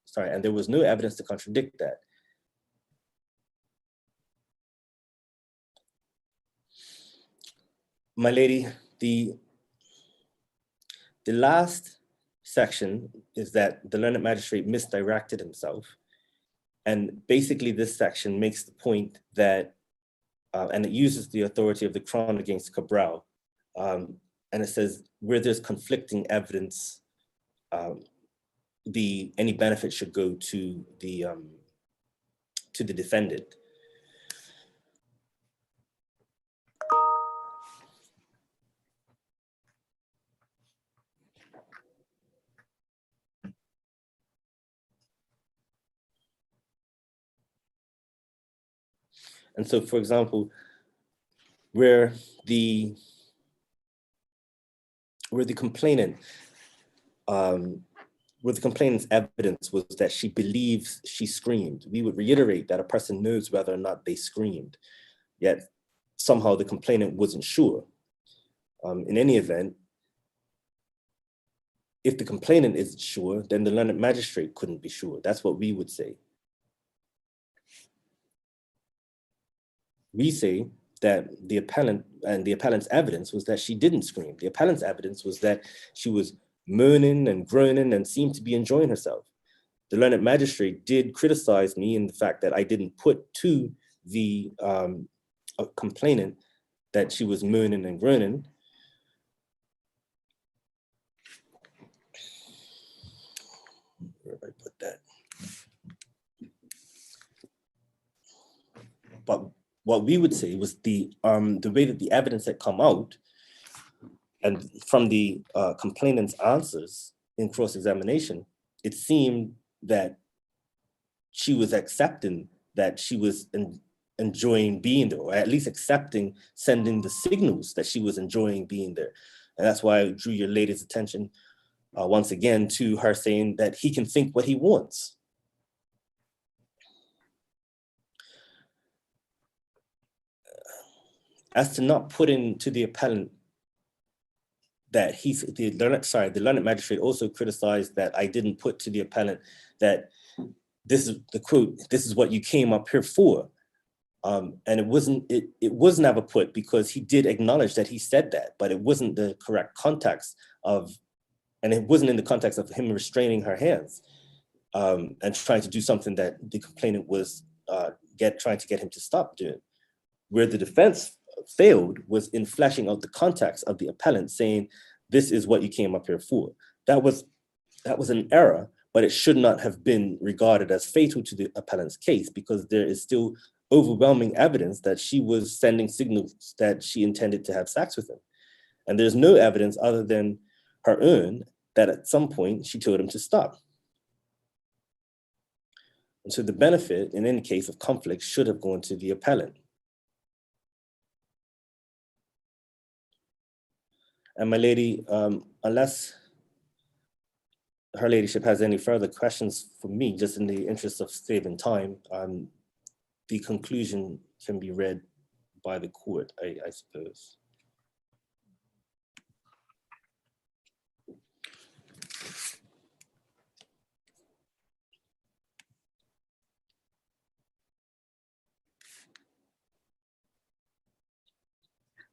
no evidence to contradict that. My lady, the last section is that the learned magistrate misdirected himself. And basically this section makes the point that, and it uses the authority of the Crown against Cabral. And it says where there's conflicting evidence, any benefit should go to the defendant. And so, for example, where the complainant's evidence was that she believes she screamed, we would reiterate that a person knows whether or not they screamed, yet somehow the complainant wasn't sure. In any event, if the complainant isn't sure, then the learned magistrate couldn't be sure. That's what we would say. We say that the appellant's evidence was that she didn't scream. The appellant's evidence was that she was moaning and groaning and seemed to be enjoying herself. the learned magistrate did criticize me in the fact that I didn't put to the complainant that she was moaning and groaning. Where did I put that? But what we would say was the way that the evidence had come out, and from the complainant's answers in cross-examination, it seemed that she was accepting that she was enjoying being there, or at least accepting sending the signals that she was enjoying being there. And that's why I drew your lady's attention once again to her saying that he can think what he wants. As to not putting to the appellant that the learned magistrate also criticized that I didn't put to the appellant that this is the quote, "This is what you came up here for." And it was never put, because he did acknowledge that he said that, but it wasn't the correct context of, and it wasn't in the context of him restraining her hands and trying to do something that the complainant was trying to get him to stop doing. Where the defense failed was in fleshing out the context of the appellant saying, "This is what you came up here for." That was an error, but it should not have been regarded as fatal to the appellant's case, because there is still overwhelming evidence that she was sending signals that she intended to have sex with him. And there's no evidence other than her own that at some point she told him to stop. And so the benefit in any case of conflict should have gone to the appellant. And my lady, unless her ladyship has any further questions for me, just in the interest of saving time, the conclusion can be read by the court, I suppose.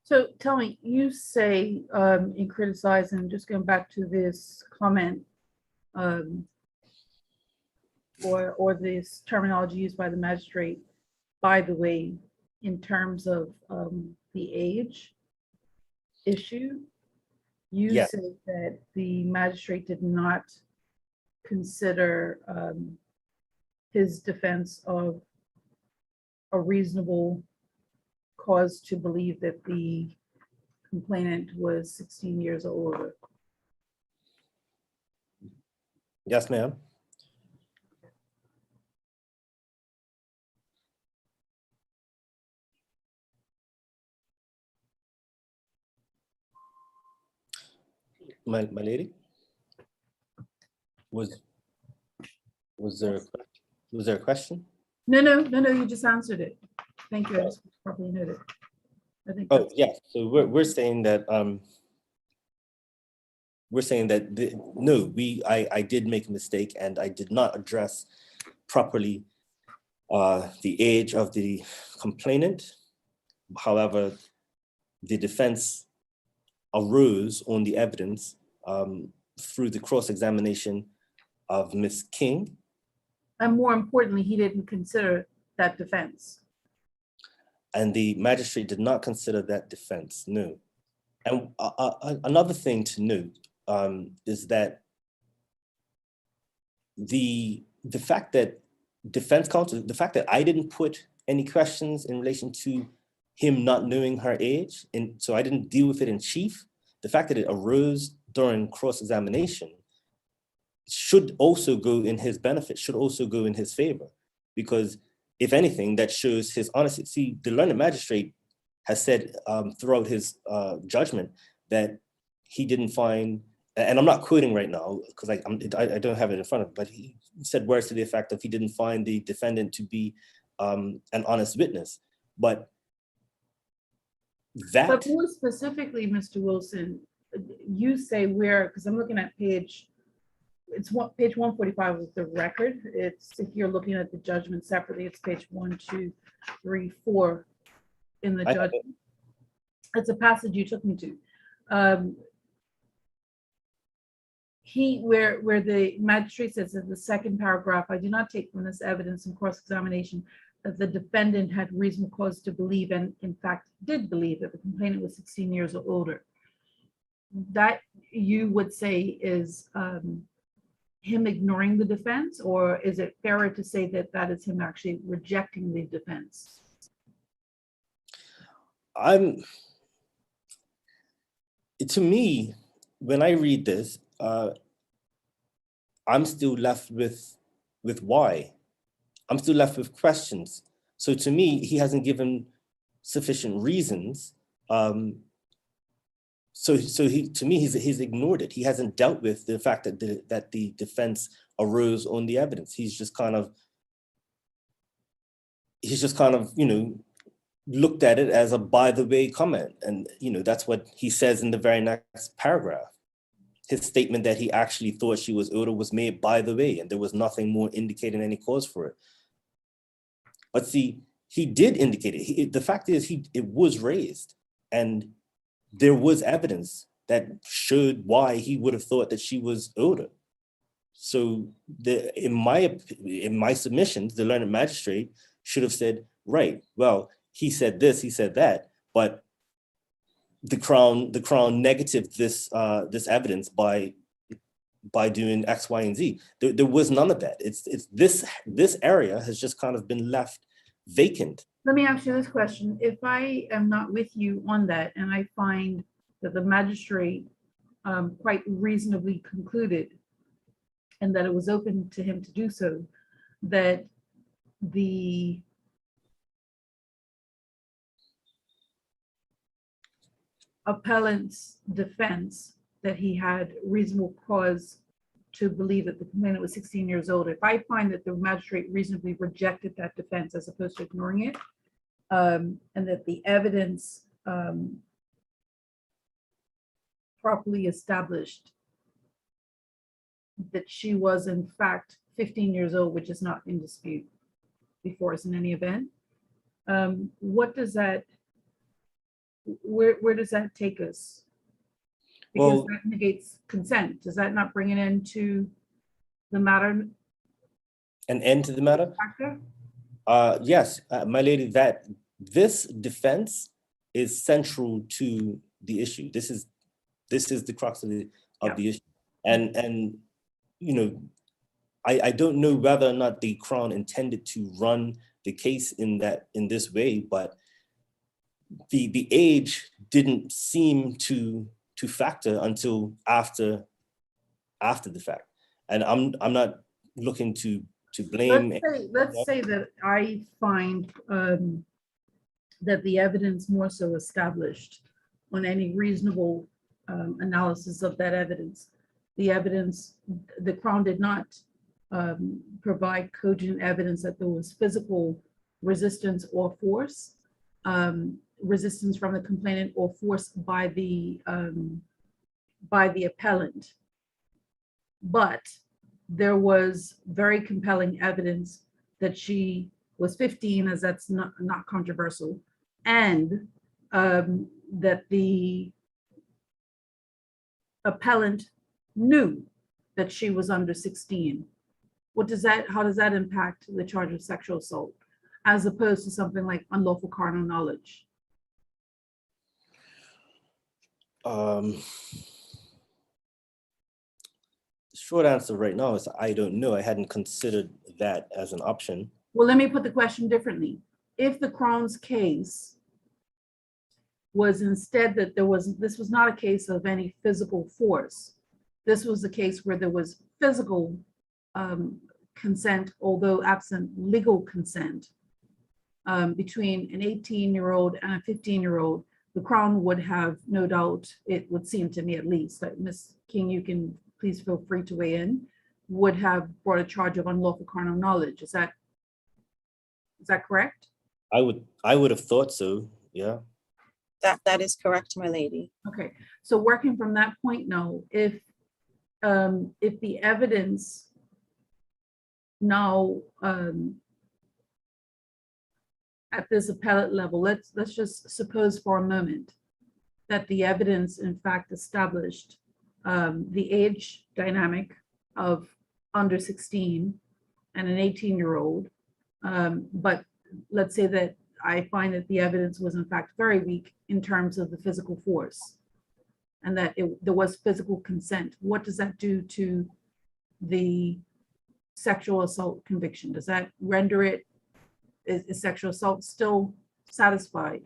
So tell me, you say in criticizing, just going back to this comment or this terminology used by the magistrate, by the way, in terms of the age issue, you Yeah. say that the magistrate did not consider his defense of a reasonable cause to believe that the complainant was 16 years or older. Yes, ma'am. My lady? Was there a question? No, you just answered it. Thank you. I just probably noted. I think. Oh, yeah. So we're saying that no, I did make a mistake, and I did not address properly the age of the complainant. However, the defense arose on the evidence through the cross-examination of Ms. King. And more importantly, he didn't consider that defense. And the magistrate did not consider that defense, no. And another thing to note is that the fact that defense counsel, the fact that I didn't put any questions in relation to him not knowing her age, and so I didn't deal with it in chief, the fact that it arose during cross-examination should also go in his benefit, should also go in his favor, because if anything, that shows his honesty. See, the learned magistrate has said throughout his judgment that he didn't find, and I'm not quoting right now because I don't have it in front of me, but he said words to the effect of he didn't find the defendant to be an honest witness. But more specifically, Mr. Wilson, you say where, because I'm looking at page 145 of the record. It's, if you're looking at the judgment separately, it's page 1, 2, 3, 4 in the judgment. It's a passage you took me to. where the magistrate says in the second paragraph, I do not take from this evidence in cross-examination that the defendant had reasonable cause to believe, and in fact did believe, that the complainant was 16 years or older. That you would say is him ignoring the defense, or is it fairer to say that that is him actually rejecting the defense? To me, when I read this, I'm still left with why. I'm still left with questions. So to me, he hasn't given sufficient reasons. To me, he's ignored it. He hasn't dealt with the fact that the defense arose on the evidence. He's just kind of, looked at it as a by the way comment. And, that's what he says in the very next paragraph. His statement that he actually thought she was older was made by the way, and there was nothing more indicating any cause for it. But see, he did indicate it. The fact is, it was raised, and there was evidence that showed why he would have thought that she was older. So in my submissions, the learned magistrate should have said, right, well, he said this, he said that, but the Crown negatived this evidence by doing X, Y, and Z. There was none of that. It's this area has just kind of been left vacant. Let me ask you this question. If I am not with you on that, and I find that the magistrate quite reasonably concluded, and that it was open to him to do so, that the appellant's defense that he had reasonable cause to believe that the complainant was 16 years old, if I find that the magistrate reasonably rejected that defense as opposed to ignoring it, and that the evidence properly established that she was in fact 15 years old, which is not in dispute before us in any event, what does that, where does that take us? Because Well, that negates consent. Does that not bring it into the matter an end to the matter? factor? Yes, my lady, that this defense is central to the issue. This is the crux of the issue. And I don't know whether or not the Crown intended to run the case in this way, but the age didn't seem to factor until after the fact. And I'm not looking to blame. Let's say that I find that the evidence more so established on any reasonable analysis of that evidence. The Crown did not provide cogent evidence that there was physical resistance or force, resistance from the complainant or force by the appellant. But there was very compelling evidence that she was 15, as that's not controversial, and that the appellant knew that she was under 16. How does that impact the charge of sexual assault, as opposed to something like unlawful carnal knowledge? Short answer right now is I don't know. I hadn't considered that as an option. Well, let me put the question differently. If the Crown's case was instead that this was not a case of any physical force, this was a case where there was physical consent, although absent legal consent, between an 18-year-old and a 15-year-old, the Crown would have, no doubt, it would seem to me at least, that Ms. King, you can please feel free to weigh in, would have brought a charge of unlawful carnal knowledge. Is that correct? I would have thought so, yeah. That is correct, my lady. Okay, so working from that point now, if the evidence now at this appellate level, let's just suppose for a moment that the evidence in fact established the age dynamic of under 16 and an 18-year-old. But let's say that I find that the evidence was in fact very weak in terms of the physical force and that there was physical consent. What does that do to the sexual assault conviction? Does that render it, is sexual assault still satisfied?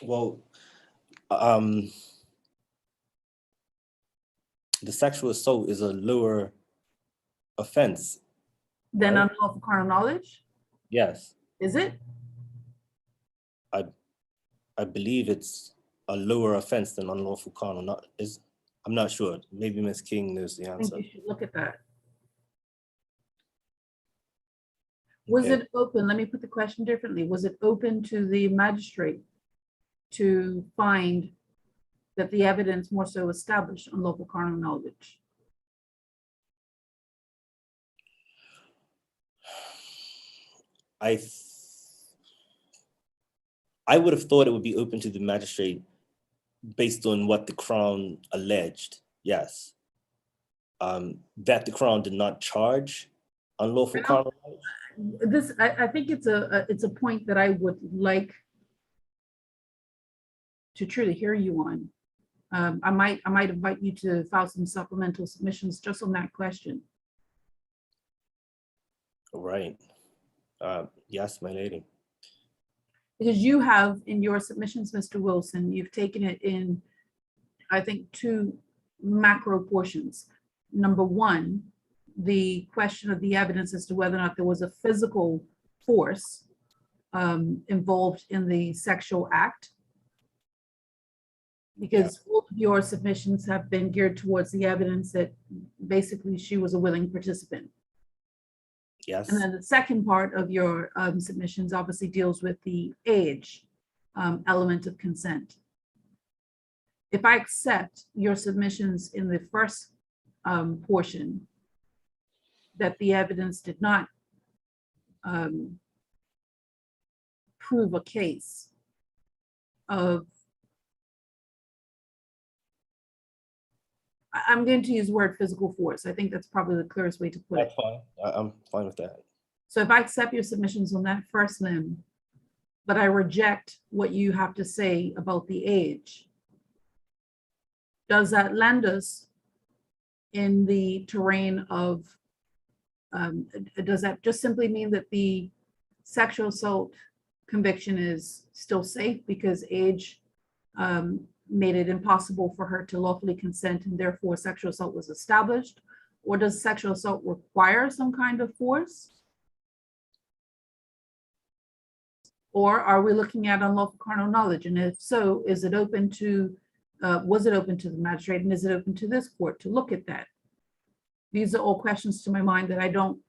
Well, the sexual assault is a lower offense. Then Right. unlawful carnal knowledge, Yes, is it? I believe it's a lower offense than unlawful carnal. I'm not sure. Maybe Ms. King knows the I think answer. you should look at that. Was Okay. it open? Let me put the question differently. Was it open to the magistrate to find that the evidence more so established unlawful carnal knowledge? I would have thought it would be open to the magistrate based on what the Crown alleged. Yes. That the Crown did not charge unlawful carnal knowledge. I think it's a point that I would like to truly hear you on. I might invite you to file some supplemental submissions just on that question. Right. Yes, my lady. Because you have in your submissions, Mr. Wilson, you've taken it in, I think, two macro portions. Number one, the question of the evidence as to whether or not there was a physical force involved in the sexual act. Because all of your submissions have been geared towards the evidence that basically she was a willing participant. Yes. And then the second part of your submissions obviously deals with the age element of consent. If I accept your submissions in the first portion, that the evidence did not prove a case of, I'm going to use the word physical force. I think that's probably the clearest way to put it. That's fine. I'm fine with that. So if I accept your submissions on that first limb, but I reject what you have to say about the age, does that land us in the terrain of, does that just simply mean that the sexual assault conviction is still safe because age made it impossible for her to lawfully consent and therefore sexual assault was established? Or does sexual assault require some kind of force? Or are we looking at unlawful carnal knowledge? And if so, is it open to, was it open to the magistrate and is it open to this court to look at that? These are all questions to my mind that I don't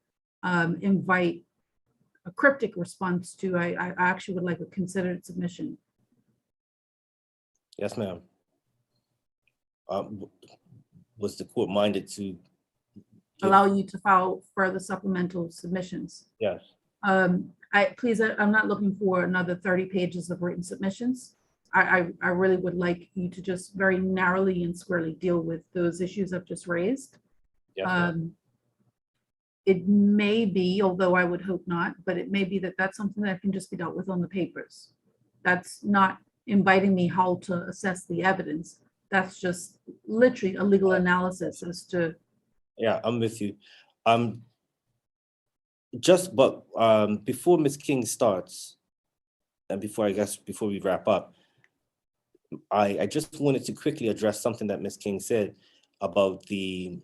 invite a cryptic response to. I actually would like a considered submission. Yes, ma'am. Was the court minded to Allow you to file further supplemental submissions. Yes. I'm not looking for another 30 pages of written submissions. I really would like you to just very narrowly and squarely deal with those issues I've just raised. Yes, ma'am. It may be, although I would hope not, but it may be that that's something that can just be dealt with on the papers. That's not inviting me how to assess the evidence. That's just literally a legal analysis as to. Yeah, I'm with you. Before Ms. King starts, and before we wrap up, I just wanted to quickly address something that Ms. King said about the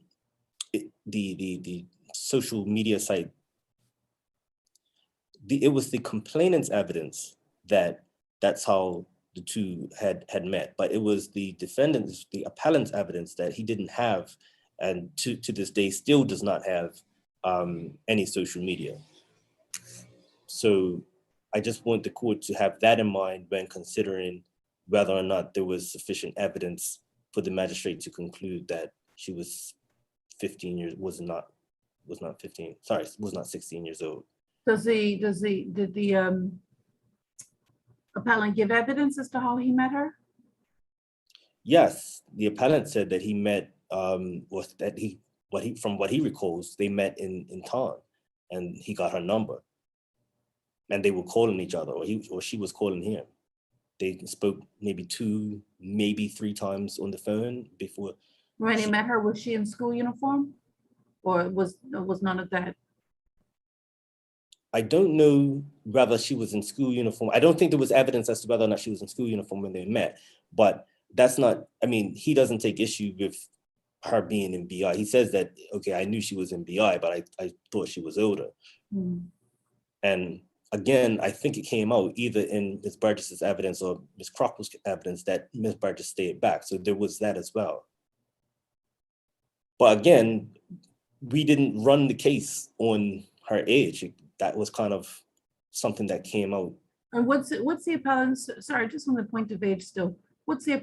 social media site. It was the complainant's evidence that's how the two had met, but it was the defendant's, the appellant's evidence that he didn't have, and to this day still does not have any social media. So I just want the court to have that in mind when considering whether or not there was sufficient evidence for the magistrate to conclude that she was 16 years old. Did the appellant give evidence as to how he met her? Yes, the appellant said that he met, was that from what he recalls, they met in town, and he got her number, and they were calling each other, or she was calling him. They spoke maybe 2, maybe 3 times on the phone before. When he met her, was she in school uniform? Or was none of that? I don't know whether she was in school uniform. I don't think there was evidence as to whether or not she was in school uniform when they met, but that's not, I mean, he doesn't take issue with her being in BI. He says that, okay, I knew she was in BI, but I thought she was older. And again, I think it came out either in Ms. Burgess's evidence or Ms. Crockwell's evidence that Ms. Burgess stayed back. So there was that as well. But again, we didn't run the case on her age. That was kind of something that came out. And what's the appellant's, sorry, just on the point of age still, what was the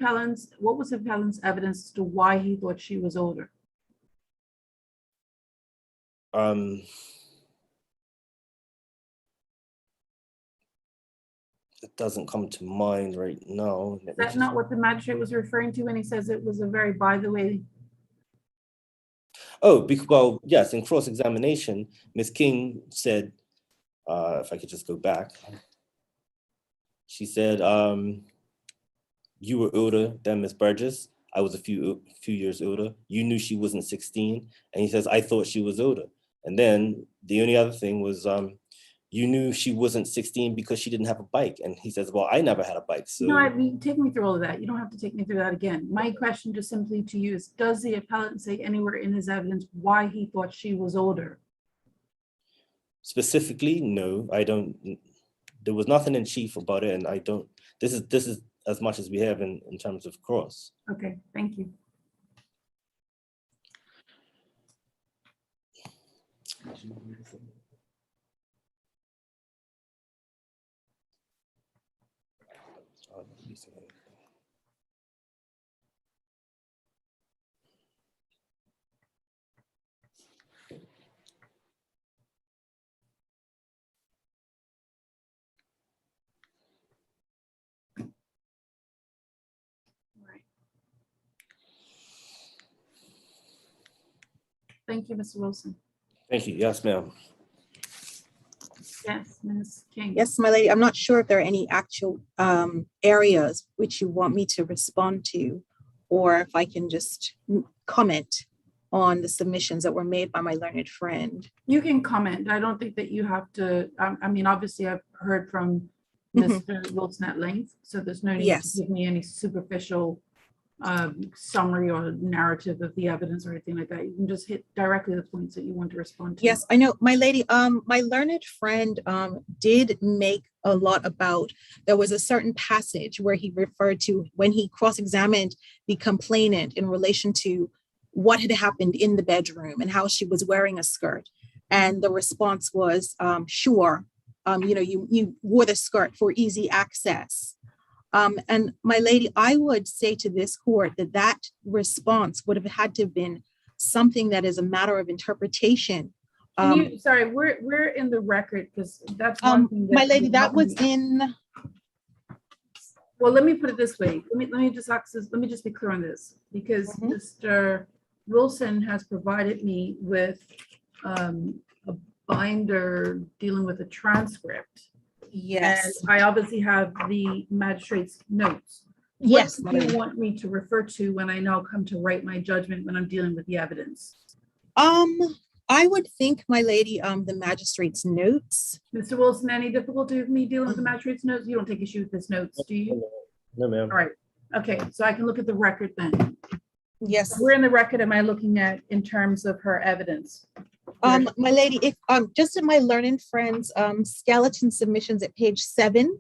appellant's evidence as to why he thought she was older? It doesn't come to mind right now. Is that not what the magistrate was referring to when he says it was a very, by the way? Oh, well, yes, in cross-examination, Ms. King said, if I could just go back, she said, you were older than Ms. Burgess. I was a few years older. You knew she wasn't 16. And he says, I thought she was older. And then the only other thing was, you knew she wasn't 16 because she didn't have a bike. And he says, well, I never had a bike. So No, I mean, take me through all of that. You don't have to take me through that again. My question just simply to you is, does the appellant say anywhere in his evidence why he thought she was older? specifically, no, I don't. There was nothing in chief about it. And I don't, this is as much as we have in terms of cross. Okay, thank you. Thank you, Mr. Wilson. Thank you. Yes, ma'am. Yes, Ms. King. Yes, my lady, I'm not sure if there are any actual areas which you want me to respond to, or if I can just comment on the submissions that were made by my learned friend. You can comment. I don't think that you have to, I mean, obviously I've heard from Mr. Wilson at length, so there's no need Yes. to give me any superficial summary or narrative of the evidence or anything like that. You can just hit directly the points that you want to respond to. Yes, I know, my lady, my learned friend did make a lot about, there was a certain passage where he referred to when he cross-examined the complainant in relation to what had happened in the bedroom and how she was wearing a skirt. And the response was, sure, you wore the skirt for easy access. And my lady, I would say to this court that that response would have had to have been something that is a matter of interpretation. Sorry, we're in the record, because that's one thing that my lady, that was in. Well, let me put it this way. Let me just be clear on this, because Mr. Wilson has provided me with a binder dealing with a transcript. Yes. And I obviously have the magistrate's notes. Yes. What do you want me to refer to when I now come to write my judgment when I'm dealing with the evidence? I would think, my lady, the magistrate's notes. Mr. Wilson, any difficulty with me dealing with the magistrate's notes? You don't take issue with his notes, do you? No, ma'am. All right. Okay, so I can look at the record then. Yes. Where in the record am I looking at in terms of her evidence? My lady, if just in my learned friend's skeleton submissions at page 7,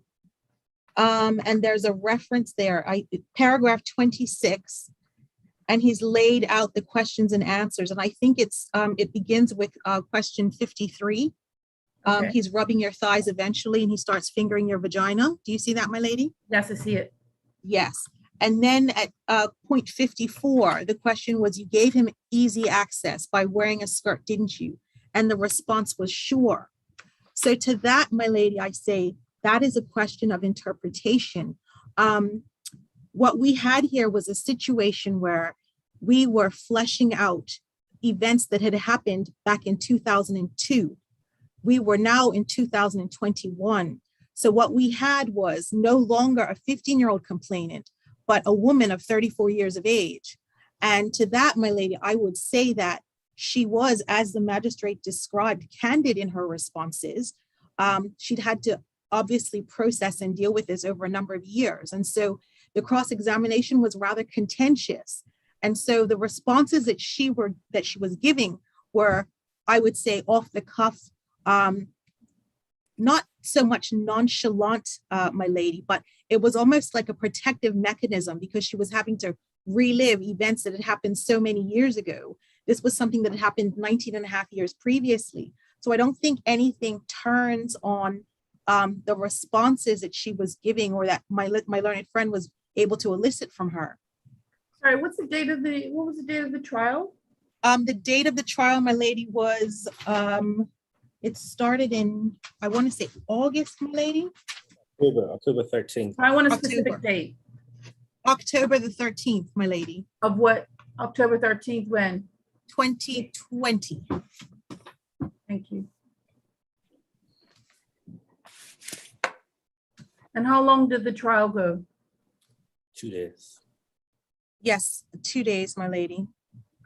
and there's a reference there, paragraph 26, and he's laid out the questions and answers, and I think it begins with question 53. Okay. He's rubbing your thighs eventually, and he starts fingering your vagina. Do you see that, my lady? Yes, I see it. Yes. And then at point 54, the question was, you gave him easy access by wearing a skirt, didn't you? And the response was sure. So to that, my lady, I say that is a question of interpretation. what we had here was a situation where we were fleshing out events that had happened back in 2002. We were now in 2021. So what we had was no longer a 15-year-old complainant, but a woman of 34 years of age. And to that, my lady, I would say that she was, as the magistrate described, candid in her responses. She'd had to obviously process and deal with this over a number of years. And so the cross-examination was rather contentious. And so the responses that she was giving were, I would say, off the cuff, not so much nonchalant, my lady, but it was almost like a protective mechanism because she was having to relive events that had happened so many years ago. This was something that had happened 19 and a half years previously. So I don't think anything turns on the responses that she was giving or that my learned friend was able to elicit from her. Sorry, what was the date of the trial? The date of the trial, my lady, was, it started in, I want to say August, my lady. October 13th. I want a October. specific date October the 13th, my lady, of what, October 13th, when? 2020. Thank you. And how long did the trial go? 2 days. Yes, 2 days, my lady.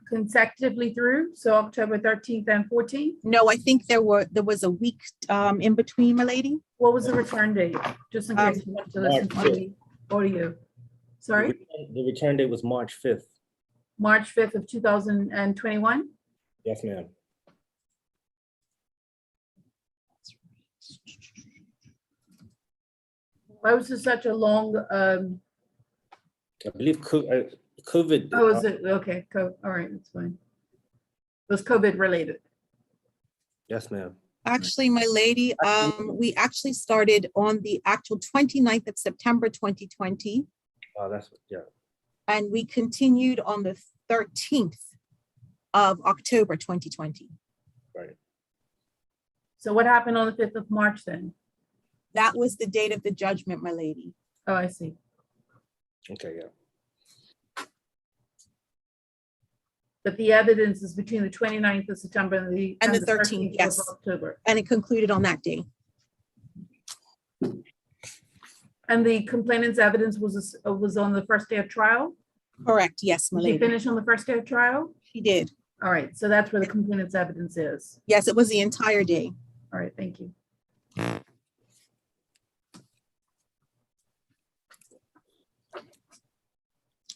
Consecutively through, so October 13th and 14th? No, I think there was a week in between, my lady. What was the return date? Just in case you want to listen to March the audio. Sorry, The return date was March 5th. March 5th of 2021? Yes, ma'am. Why was it such a long, I believe COVID. oh, is it, okay, all right, that's fine. It was COVID related. Yes, ma'am. Actually, my lady, we actually started on the actual 29th of September, 2020, That's, yeah. and we continued on the 13th of October, 2020. Right. So what happened on the 5th of March then? That was the date of the judgment, my lady. Oh, I see. Okay, yeah. But the evidence is between the 29th of September and the 13th, of yes. October. And it concluded on that day. And the complainant's evidence was on the first day of trial? Correct, yes, my Did she lady. finish on the first day of trial? She did. All right, so that's where the complainant's evidence is. Yes, it was the entire day. All right, thank you.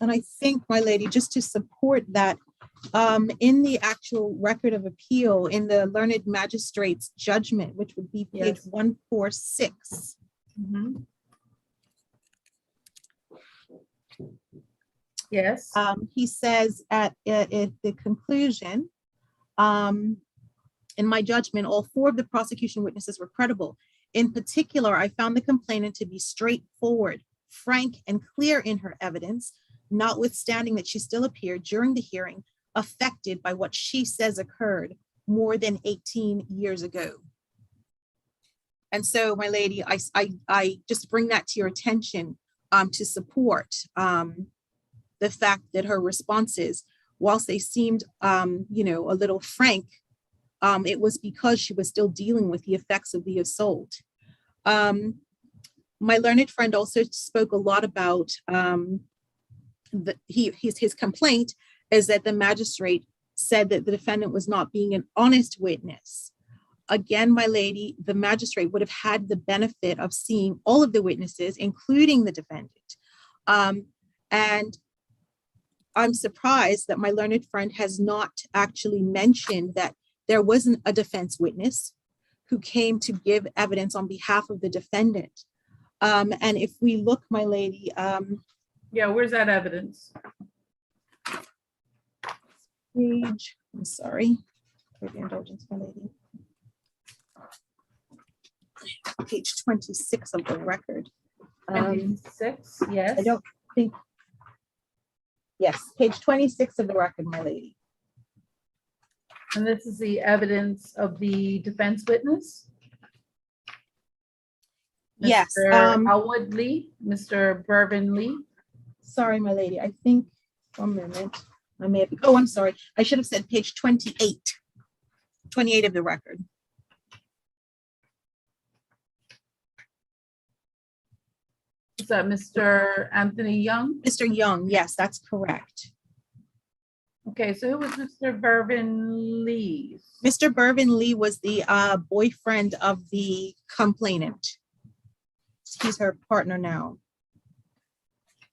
And I think, my lady, just to support that, in the actual record of appeal, in the learned magistrate's judgment, which would be page Yes. 146, Mhm. Yes, he says at the conclusion, in my judgment, all four of the prosecution witnesses were credible. In particular, I found the complainant to be straightforward, frank, and clear in her evidence, notwithstanding that she still appeared during the hearing affected by what she says occurred more than 18 years ago. And so, my lady, I just bring that to your attention to support the fact that her responses, whilst they seemed, a little frank, it was because she was still dealing with the effects of the assault. My learned friend also spoke a lot about his complaint is that the magistrate said that the defendant was not being an honest witness. Again, my lady, the magistrate would have had the benefit of seeing all of the witnesses, including the defendant. And I'm surprised that my learned friend has not actually mentioned that there wasn't a defense witness who came to give evidence on behalf of the defendant. And if we look, my lady, yeah, where's that evidence? page, I'm sorry, for the indulgence, my lady. Page 26 of the record. 26, yes. I don't think, yes, page 26 of the record, my lady. And this is the evidence of the defense witness? Yes, Mr. Elwood Lee, Mr. Bourbon Lee. sorry, my lady, I think, one moment. I may have, oh, I'm sorry. I should have said page 28. 28 of the record. Is that Mr. Anthony Young? Mr. Young, yes, that's correct. Okay, so who was Mr. Bervin Lee? Mr. Bervin Lee was the boyfriend of the complainant. He's her partner now.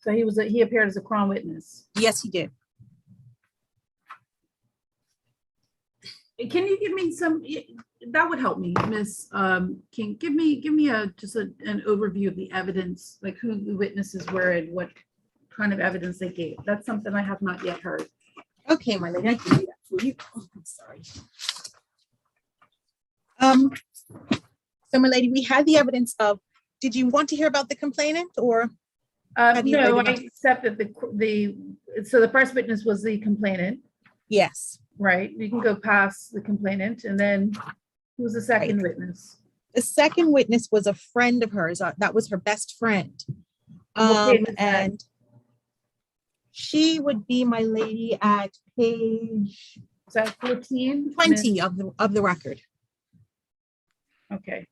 So he appeared as a Crown witness. Yes, he did. Can you give me some, that would help me, Miss King. Give me just an overview of the evidence, like who the witnesses were and what kind of evidence they gave. That's something I have not yet heard. Okay, my lady, I can do that for you. Oh, I'm sorry. So my lady, we had the evidence of, did you want to hear about the complainant or? Have you No, read I enough? accept that so the first witness was the complainant, Yes. right? You can go past the complainant, and then who was the second witness? The second witness was a friend of hers. That was her best friend. What page is that? And she would be, my lady, at page Is that 14? 20 of the record. Okay.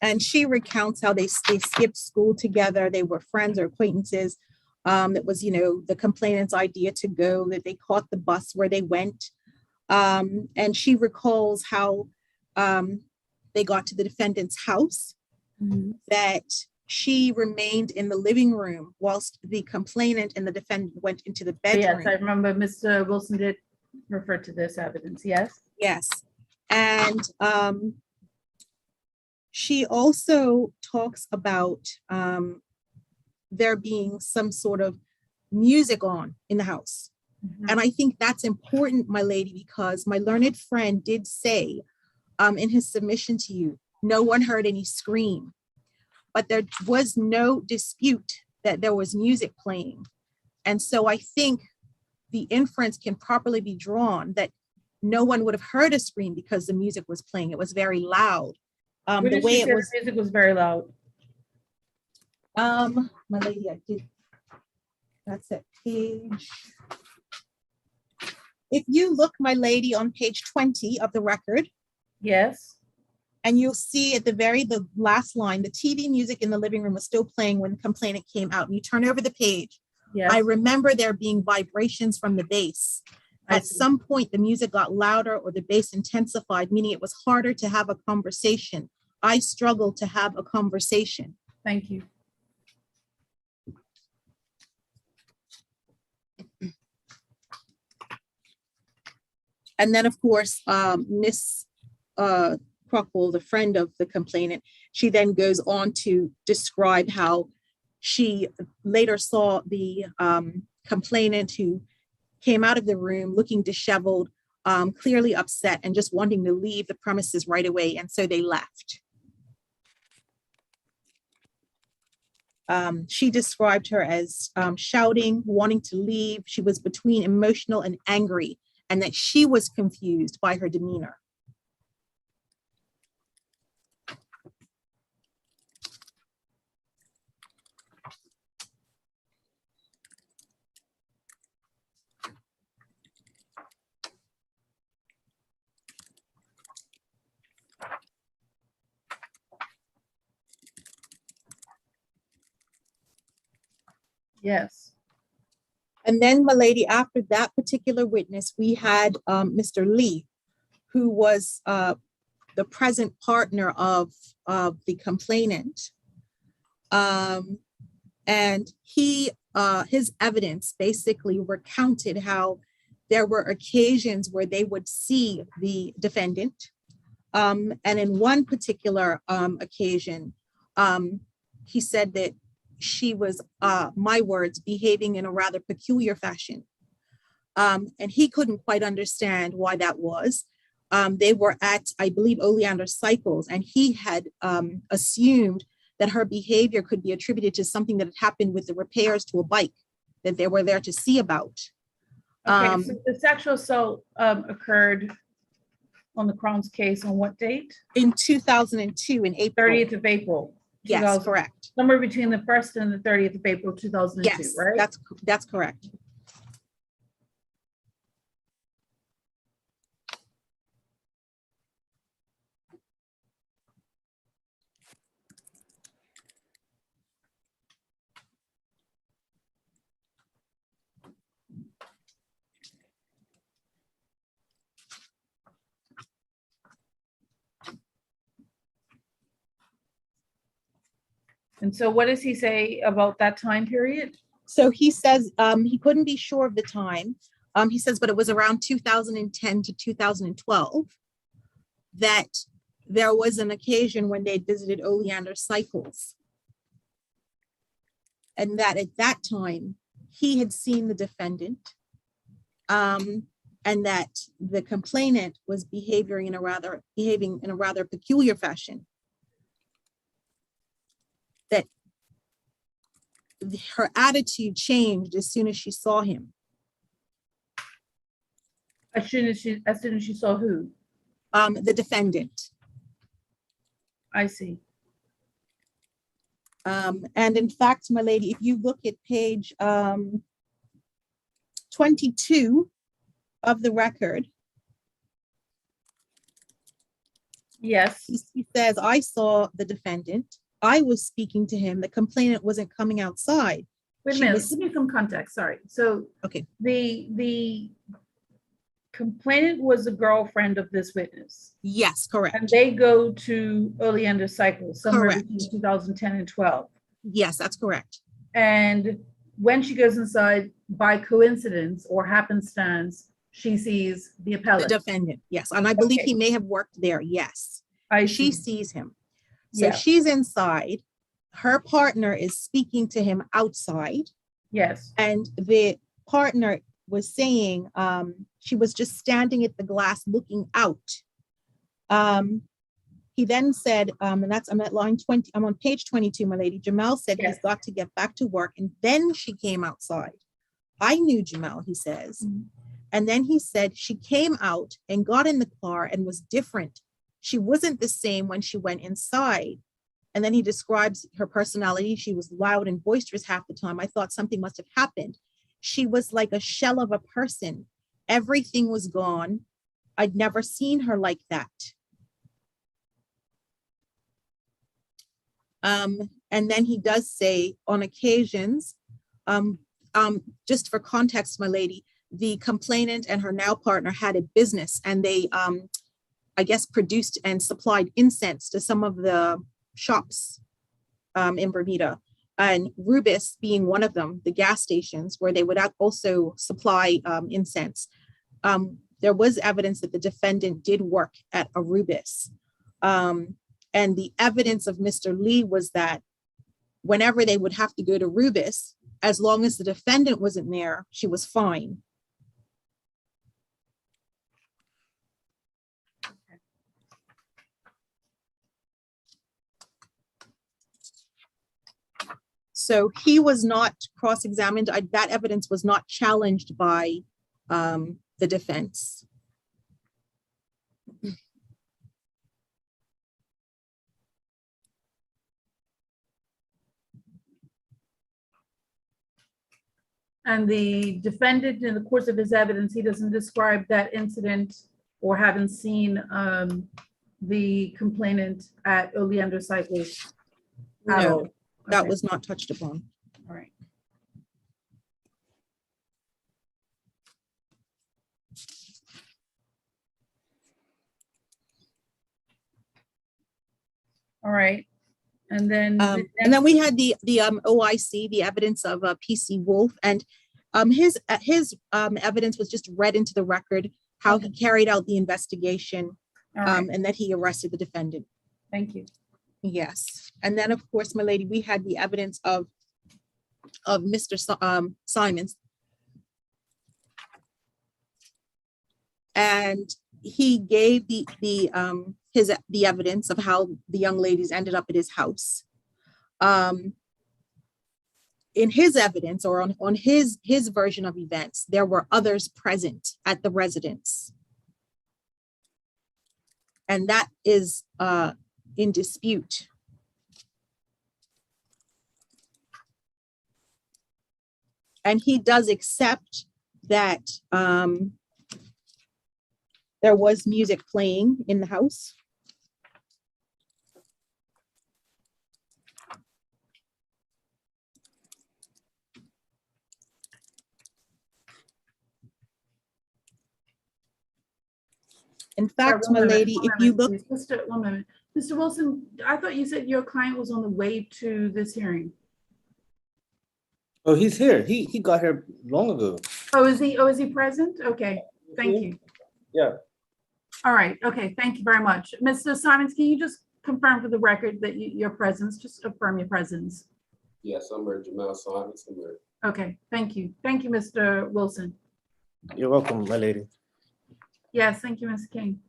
And she recounts how they skipped school together. They were friends or acquaintances. It was, the complainant's idea to go, that they caught the bus where they went. And she recalls how they got to the defendant's house, that she remained in the living room whilst the complainant and the defendant went into the bedroom. Yes, I remember Mr. Wilson did refer to this evidence, yes? Yes. And she also talks about there being some sort of music on in the house. And I think that's important, my lady, because my learned friend did say in his submission to you, no one heard any scream, but there was no dispute that there was music playing. And so I think the inference can properly be drawn that no one would have heard a scream because the music was playing. It was very loud. The way it was, the music was very loud. my lady, I did. That's at page. If you look, my lady, on page 20 of the record, Yes. and you'll see at the last line, the TV music in the living room was still playing when the complainant came out. And you turn over the page. Yes. I remember there being vibrations from the bass. At some point, the music got louder or the bass intensified, meaning it was harder to have a conversation. I struggled to have a conversation. Thank you. And then, of course, Miss Crockwell, the friend of the complainant, she then goes on to describe how she later saw the complainant who came out of the room looking disheveled, clearly upset and just wanting to leave the premises right away. And so they left. She described her as shouting, wanting to leave. She was between emotional and angry, and that she was confused by her demeanor. Yes. And then, my lady, after that particular witness, we had Mr. Lee, who was the present partner of the complainant. And his evidence basically recounted how there were occasions where they would see the defendant. And in one particular occasion, he said that she was, my words, behaving in a rather peculiar fashion. And he couldn't quite understand why that was. They were at, I believe, Oleander Cycles, and he had assumed that her behavior could be attributed to something that had happened with the repairs to a bike that they were there to see about. Okay, so the sexual assault occurred on the Crohn's case on what date? In 2002, in April. 30th of April. Yes, 2000 correct. somewhere between the 1st and the 30th of April, 2002, Yes, right? that's correct. And so what does he say about that time period? So he says he couldn't be sure of the time. He says, but it was around 2010 to 2012 that there was an occasion when they visited Oleander Cycles. And that at that time, he had seen the defendant, and that the complainant was behaving in a rather peculiar fashion. That her attitude changed as soon as she saw him. As soon as she saw who? The defendant. I see. And in fact, my lady, if you look at page 22 of the record, Yes. he says, I saw the defendant. I was speaking to him. The complainant wasn't coming outside. Wait a She minute, was- give me some context, sorry. So Okay. the complainant was a girlfriend of this witness, Yes, and correct. they go to Oleander Cycles somewhere Correct. between 2010 and 12. Yes, that's correct. And when she goes inside, by coincidence or happenstance, she sees the The appellant. defendant, yes. And I believe Okay. he may have worked there, yes. I She see. sees him. So Yeah. she's inside. Her partner is speaking to him outside. Yes. And the partner was saying, she was just standing at the glass looking out. He then said, and I'm at line 20, I'm on page 22, my lady. Jamel said Yes. he's got to get back to work. And then she came outside. I knew Jamel, he says. Mhm. And then he said she came out and got in the car and was different. She wasn't the same when she went inside. And then he describes her personality. She was loud and boisterous half the time. I thought something must have happened. She was like a shell of a person. Everything was gone. I'd never seen her like that. And then he does say on occasions, just for context, my lady, the complainant and her now partner had a business, and they, I guess, produced and supplied incense to some of the shops in Bermuda, and Rubis being one of them, the gas stations where they would also supply incense. There was evidence that the defendant did work at a Rubis. And the evidence of Mr. Lee was that whenever they would have to go to Rubis, as long as the defendant wasn't there, she was fine. So he was not cross-examined. That evidence was not challenged by the defense. And the defendant, in the course of his evidence, he doesn't describe that incident or having seen the complainant at Oleander Cycles at all. No, that Okay. was not touched upon. All right. All right. And then. And then we had the OIC, the evidence of PC Wolf, and his evidence was just read into the record, how he carried out the investigation, All right. and that he arrested the defendant. Thank you. Yes. And then, of course, my lady, we had the evidence of Mr. Simons. And he gave the evidence of how the young ladies ended up at his house. In his evidence, or on his version of events, there were others present at the residence. And that is in dispute. And he does accept that there was music playing in the house. In fact, Sorry, my one moment, lady, one if you moment, look, please. One moment. Mr. Wilson, I thought you said your client was on the way to this hearing. Oh, he's here. He got here long ago. Oh, is he? Oh, is he present? Okay, thank you. Yeah. All right, okay, thank you very much. Mr. Simons, can you just confirm for the record that your presence, just affirm your presence? Yes, I'm here, Jamel Simons. I'm here. Okay, thank you. Thank you, Mr. Wilson. You're welcome, my lady. Yes, thank you, Ms. King.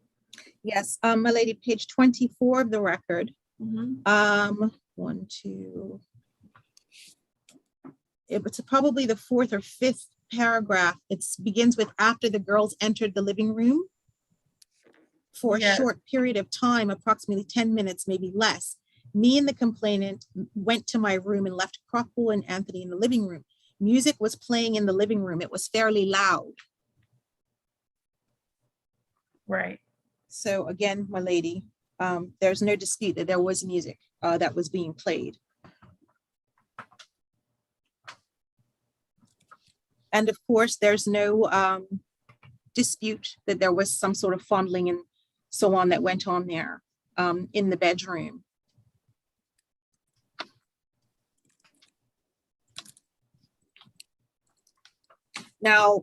yes, my lady, page 24 of the record. Mhm. One, two. It's probably the fourth or fifth paragraph. It begins with after the girls entered the living room. For a Yeah. short period of time, approximately 10 minutes, maybe less, me and the complainant went to my room and left Crockpool and Anthony in the living room. Music was playing in the living room. It was fairly loud. Right. So again, my lady, there's no dispute that there was music that was being played. And of course, there's no dispute that there was some sort of fondling and so on that went on there in the bedroom. Now,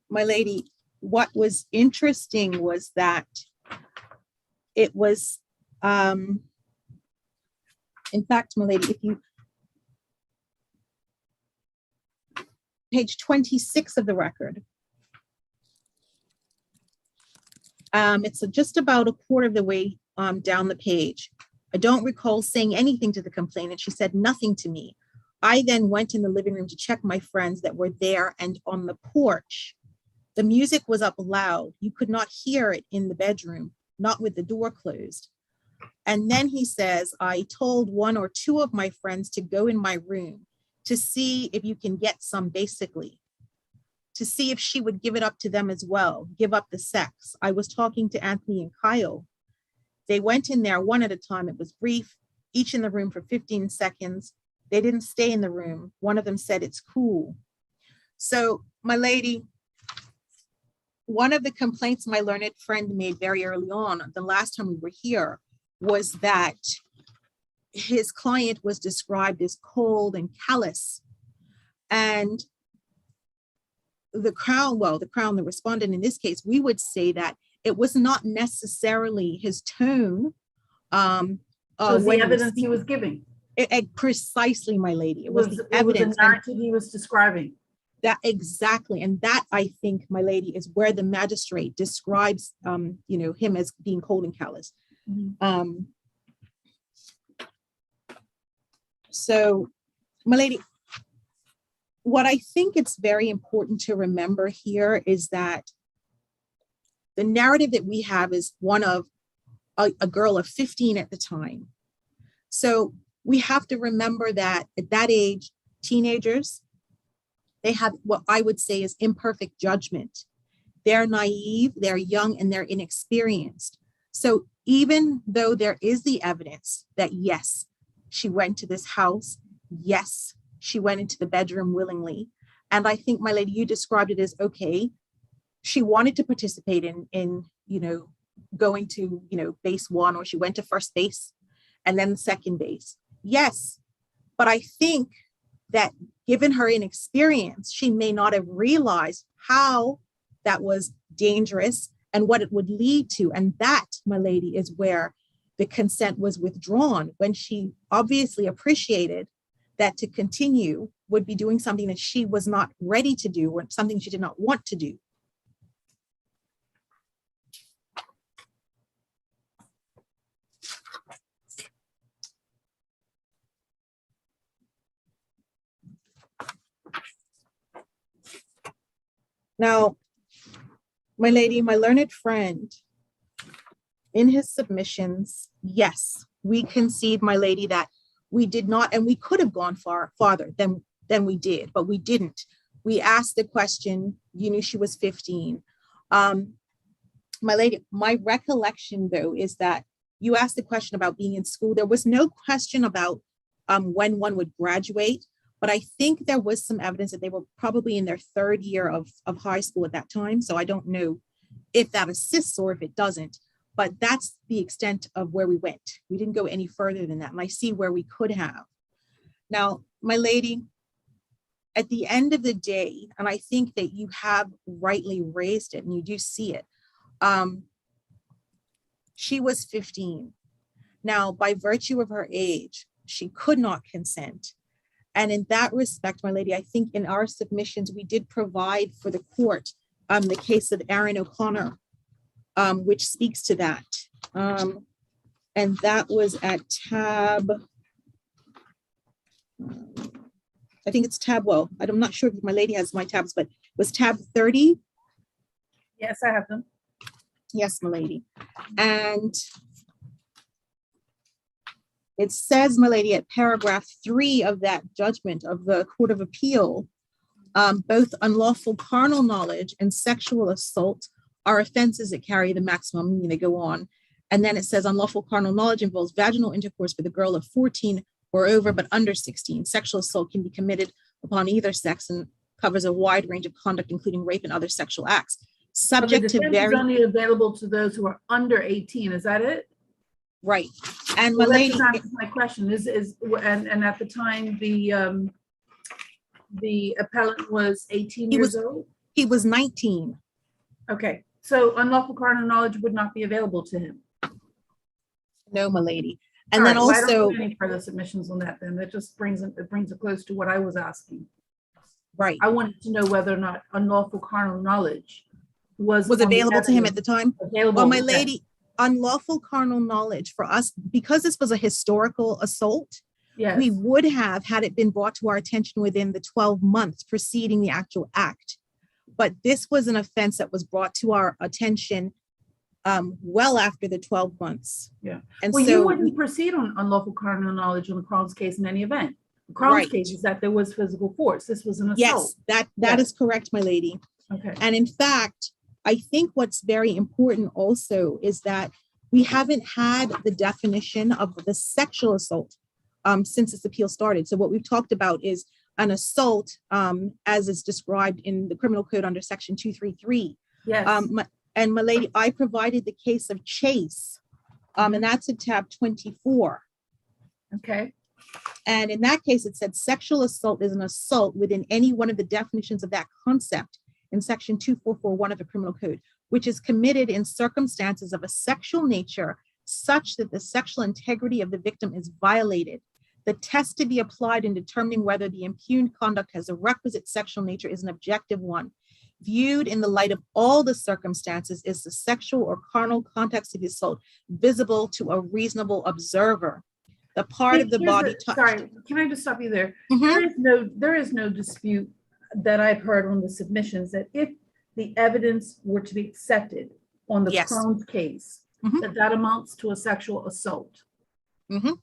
my lady, what was interesting was that it was, in fact, my lady, if you, page 26 of the record, it's just about a quarter of the way down the page. I don't recall saying anything to the complainant. She said nothing to me. I then went in the living room to check my friends that were there and on the porch. The music was up loud. You could not hear it in the bedroom, not with the door closed. And then he says, I told one or two of my friends to go in my room to see if you can get some, basically, to see if she would give it up to them as well, give up the sex. I was talking to Anthony and Kyle. They went in there one at a time. It was brief, each in the room for 15 seconds. They didn't stay in the room. One of them said, it's cool. So, my lady, one of the complaints my learned friend made very early on, the last time we were here, was that his client was described as cold and callous. And the Crown, the respondent in this case, we would say that it was not necessarily his tone. It was the when evidence he was giving. Precisely, my lady. It was the evidence. The narrative he was describing. That exactly, and that I think, my lady, is where the magistrate describes, him as being cold and callous. Mhm. So, my lady, what I think it's very important to remember here is that the narrative that we have is one of a girl of 15 at the time. So we have to remember that at that age, teenagers, they have what I would say is imperfect judgment. They're naive, they're young, and they're inexperienced. So even though there is the evidence that yes, she went to this house, yes, she went into the bedroom willingly. And I think, my lady, you described it as, okay, she wanted to participate in going to, base one, or she went to first base and then second base. Yes, but I think that given her inexperience, she may not have realized how that was dangerous and what it would lead to. And that, my lady, is where the consent was withdrawn, when she obviously appreciated that to continue would be doing something that she was not ready to do, or something she did not want to do. Now, my lady, my learned friend, in his submissions, yes, we concede, my lady, that we did not, and we could have gone farther than we did, but we didn't. We asked the question, you knew she was 15. My lady, my recollection though, is that you asked the question about being in school. There was no question about when one would graduate, but I think there was some evidence that they were probably in their third year of high school at that time. So I don't know if that assists or if it doesn't, but that's the extent of where we went. We didn't go any further than that. And I see where we could have. Now, my lady, at the end of the day, and I think that you have rightly raised it and you do see it, she was 15. Now, by virtue of her age, she could not consent. And in that respect, my lady, I think in our submissions, we did provide for the court the case of Aaron O'Connor, which speaks to that. And that was at tab, I think it's tab, well, I'm not sure if my lady has my tabs, but it was tab 30. Yes, I have them. Yes, my lady. And it says, my lady, at paragraph 3 of that judgment of the Court of Appeal, both unlawful carnal knowledge and sexual assault are offenses that carry the maximum, meaning they go on. And then it says unlawful carnal knowledge involves vaginal intercourse with a girl of 14 or over, but under 16. Sexual assault can be committed upon either sex and covers a wide range of conduct, including rape and other sexual acts. Subject to Is very only available to those who are under 18. Is that it? right. And my Well, lady, that's not my question is and at the time the appellant was 18 He years was- old. he was 19. Okay, so unlawful carnal knowledge would not be available to him. No, my lady. And All then right, well, I don't also, do any further submissions on that. Then that just brings it close to what I was asking. right, I wanted to know whether or not unlawful carnal knowledge was on the available to him at the evidence time. available. Well, my Okay. lady, unlawful carnal knowledge for us, because this was a historical assault, Yes. we would have had it been brought to our attention within the 12 months preceding the actual act. But this was an offense that was brought to our attention well after the 12 months. Yeah. And Well, you so, wouldn't proceed on unlawful carnal knowledge on the Crown's case in any event. The Crown's Right. case is that there was physical force. This was an yes, assault. that Yeah. is correct, my lady. Okay. And in fact, I think what's very important also is that we haven't had the definition of the sexual assault since this appeal started. So what we've talked about is an assault as is described in the criminal code under section 233. Yes. And my lady, I provided the case of Chase, and that's in tab 24. Okay. And in that case, it said sexual assault is an assault within any one of the definitions of that concept in section 2441 of the criminal code, which is committed in circumstances of a sexual nature such that the sexual integrity of the victim is violated. The test to be applied in determining whether the impugned conduct has a requisite sexual nature is an objective one. Viewed in the light of all the circumstances, is the sexual or carnal context of the assault visible to a reasonable observer? The part of the Here's body touched. Sorry, can I just stop you there? Mhm. There is no dispute that I've heard on the submissions that if the evidence were to be accepted on the Yes. Crown's case, Mhm. that amounts to a sexual assault. Mhm.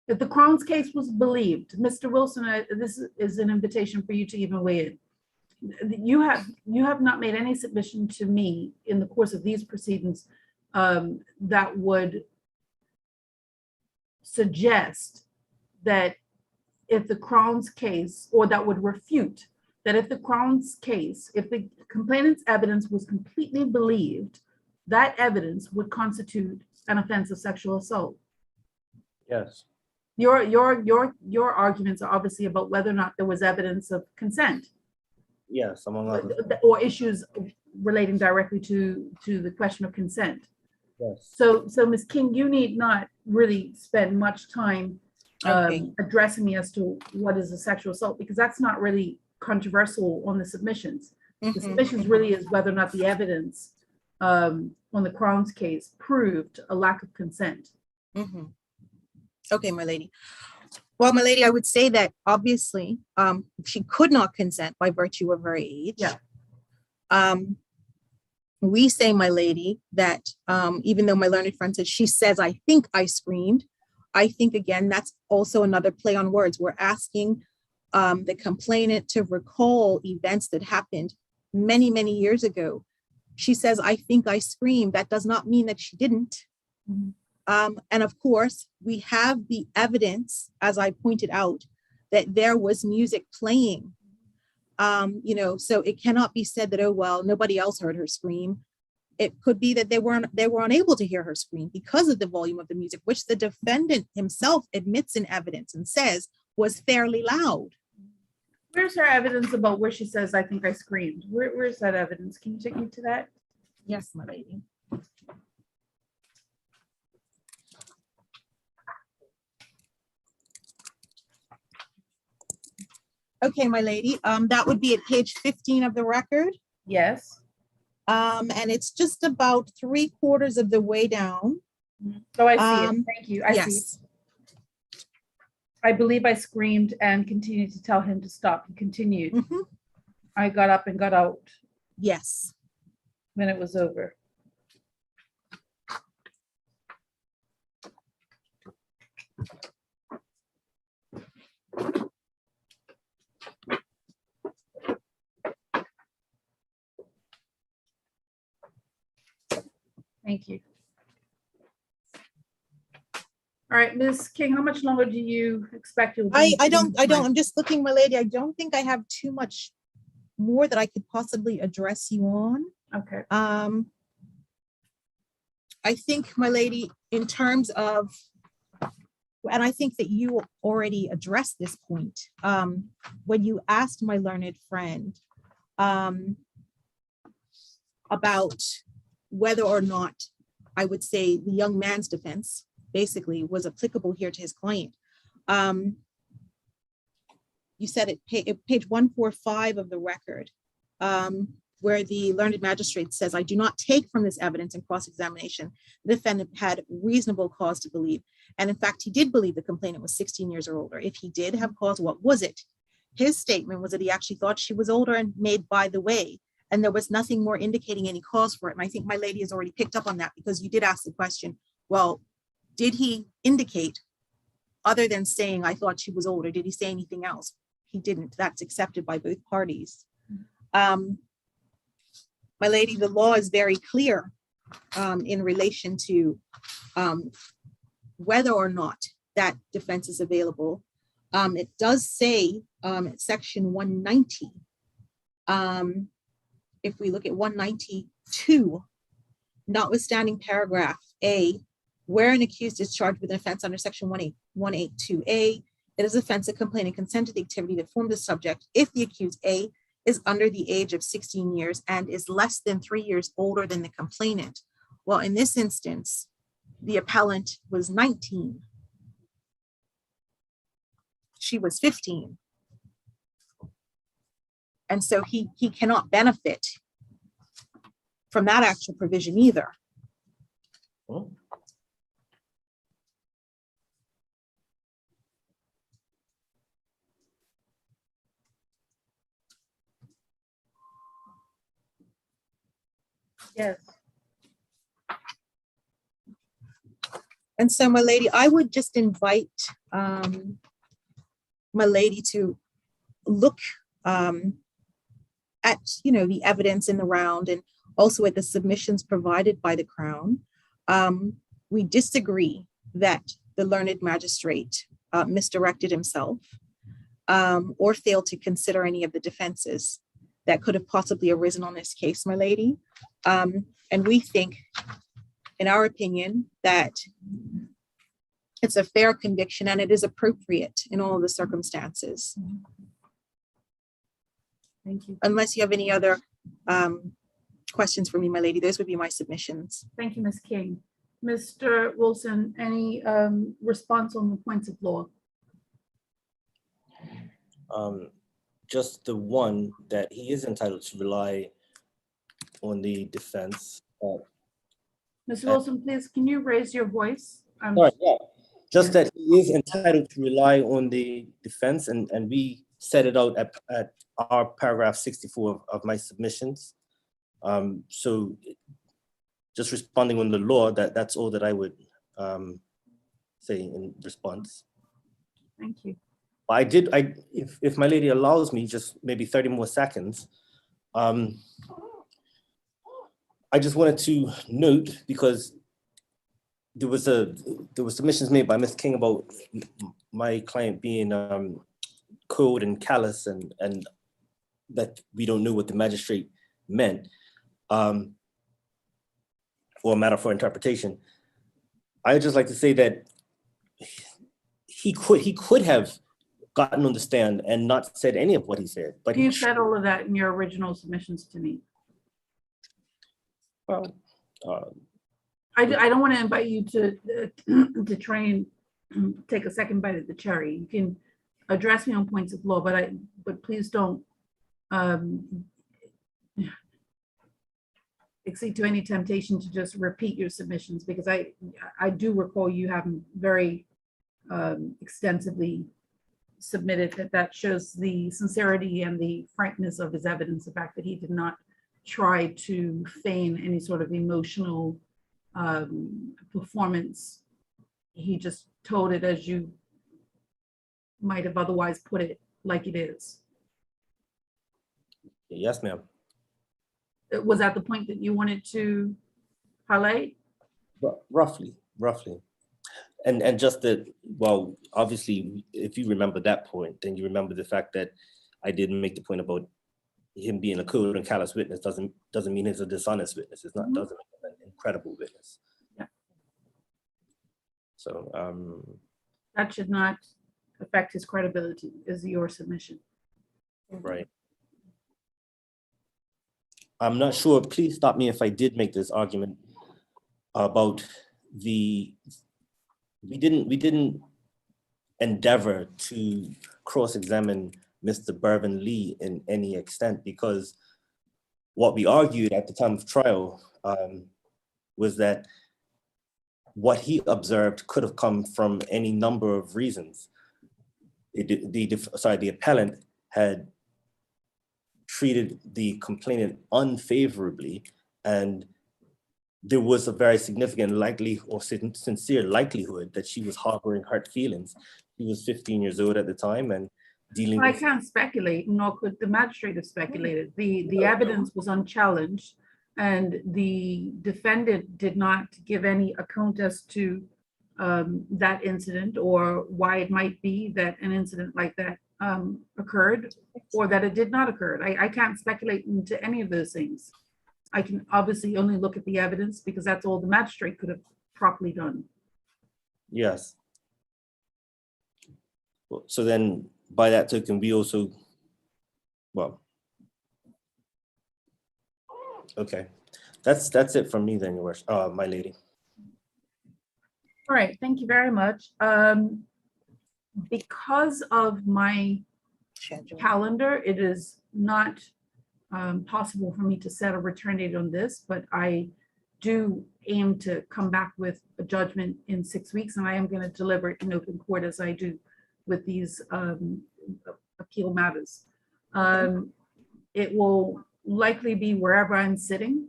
If the Crown's case was believed, Mr. Wilson, this is an invitation for you to even weigh in. You have not made any submission to me in the course of these proceedings that would suggest that if the Crown's case, or that would refute that if the Crown's case, if the complainant's evidence was completely believed, that evidence would constitute an offense of sexual assault. Yes. Your arguments are obviously about whether or not there was evidence of consent Yes, among others. or issues relating directly to the question of consent. Yes. So Ms. King, you need not really spend much time Okay. addressing me as to what is a sexual assault, because that's not really controversial on the submissions. The Mhm. submissions really is whether or not the evidence on the Crown's case proved a lack of consent. Mhm. Okay, my lady. Well, my lady, I would say that obviously she could not consent by virtue of her age. Yeah. We say, my lady, that even though my learned friend said, she says, I think I screamed. I think, again, that's also another play on words. We're asking the complainant to recall events that happened many, many years ago. She says, I think I screamed. That does not mean that she didn't. And of course, we have the evidence, as I pointed out, that there was music playing. So it cannot be said that, oh, well, nobody else heard her scream. It could be that they were unable to hear her scream because of the volume of the music, which the defendant himself admits in evidence and says was fairly loud. Where's her evidence about where she says, I think I screamed? Where's that evidence? Can you take me to that? Yes, my lady. Okay, my lady, that would be at page 15 of the record. Yes. And it's just about 3/4 of the way down. Oh, I see it. Thank you. I see. Yes, I believe I screamed and continued to tell him to stop. He continued. Mhm. I got up and got out yes. when it was over. Thank you. All right, Ms. King, how much longer do you expect you'll be? I don't, I'm just looking, my lady, I don't think I have too much more that I could possibly address you on. Okay. I think, my lady, in terms of, and I think that you already addressed this point, when you asked my learned friend about whether or not, I would say, the young man's defense basically was applicable here to his client. You said at page 145 of the record, where the learned magistrate says, I do not take from this evidence in cross-examination the defendant had reasonable cause to believe. And in fact, he did believe the complainant was 16 years or older. If he did have cause, what was it? His statement was that he actually thought she was older and made by the way, and there was nothing more indicating any cause for it. And I think my lady has already picked up on that because you did ask the question, well, did he indicate, other than saying, I thought she was older, did he say anything else? He didn't. That's accepted by both parties. My lady, the law is very clear in relation to whether or not that defense is available. It does say at section 190, if we look at 192, notwithstanding paragraph A, where an accused is charged with an offense under section 182A, it is offense of complaining consent to the activity that formed the subject if the accused A is under the age of 16 years and is less than 3 years older than the complainant. Well, in this instance, the appellant was 19. She was 15. And so he cannot benefit from that actual provision either. Oh. Yes. And so, my lady, I would just invite my lady to look at, the evidence in the round and also at the submissions provided by the Crown. We disagree that the learned magistrate misdirected himself or failed to consider any of the defenses that could have possibly arisen on this case, my lady. And we think, in our opinion, that it's a fair conviction and it is appropriate in all of the circumstances. Thank you. Unless you have any other questions for me, my lady, those would be my submissions. Thank you, Ms. King. Mr. Wilson, any response on the points of law? Just the one that he is entitled to rely on the defense. Mr. Wilson, please, can you raise your voice? Sorry, yeah. Just that he is entitled to rely on the defense, and we set it out at our paragraph 64 of my submissions. So just responding on the law, that's all that I would say in response. Thank you. If my lady allows me just maybe 30 more seconds, I just wanted to note, because there were submissions made by Ms. King about my client being cold and callous, and that we don't know what the magistrate meant, or a matter for interpretation. I'd just like to say that he could have gotten on the stand and not said any of what he said, but You said all of that in your original submissions to me. well, I don't want to invite you to try and take a second bite at the cherry. You can address me on points of law, but please don't accede to any temptation to just repeat your submissions, because I do recall you having very extensively submitted that shows the sincerity and the frankness of his evidence, the fact that he did not try to feign any sort of emotional performance. He just told it as you might have otherwise put it, like it is. yes, ma'am. Was that the point that you wanted to highlight? Roughly. And just that, well, obviously, if you remember that point, then you remember the fact that I didn't make the point about him being a cold and callous witness doesn't mean he's a dishonest witness. It's not, doesn't make him an incredible witness. Yeah. So That should not affect his credibility, is your submission. right. I'm not sure, please stop me if I did make this argument about we didn't endeavor to cross-examine Mr. Bervin Lee in any extent, because what we argued at the time of trial was that what he observed could have come from any number of reasons. The appellant had treated the complainant unfavorably, and there was a very significant sincere likelihood that she was harboring hurt feelings. She was 15 years old at the time and dealing I with... can't speculate, nor could the magistrate have speculated. The evidence was unchallenged, and the defendant did not give any account as to that incident, or why it might be that an incident like that occurred, or that it did not occur. I can't speculate into any of those things. I can obviously only look at the evidence, because that's all the magistrate could have properly done. Yes. Well, so then by that token, we also, well, okay. That's it from me then, Your Worship, my lady. All right, thank you very much. Because of my calendar, it is not possible for me to set a return date on this, but I do aim to come back with a judgment in 6 weeks, and I am going to deliver it in open court, as I do with these appeal matters. It will likely be wherever I'm sitting.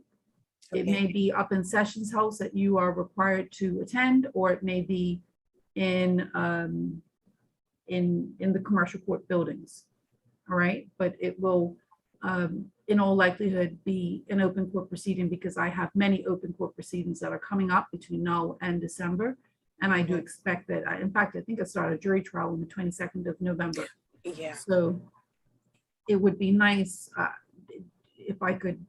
It may be up in Sessions House that you are required to attend, or it may be in the commercial court buildings. All right, but it will in all likelihood be an open court proceeding, because I have many open court proceedings that are coming up between now and December. And I do expect that, in fact, I think I start a jury trial on the 22nd of November. Yeah. So it would be nice if I could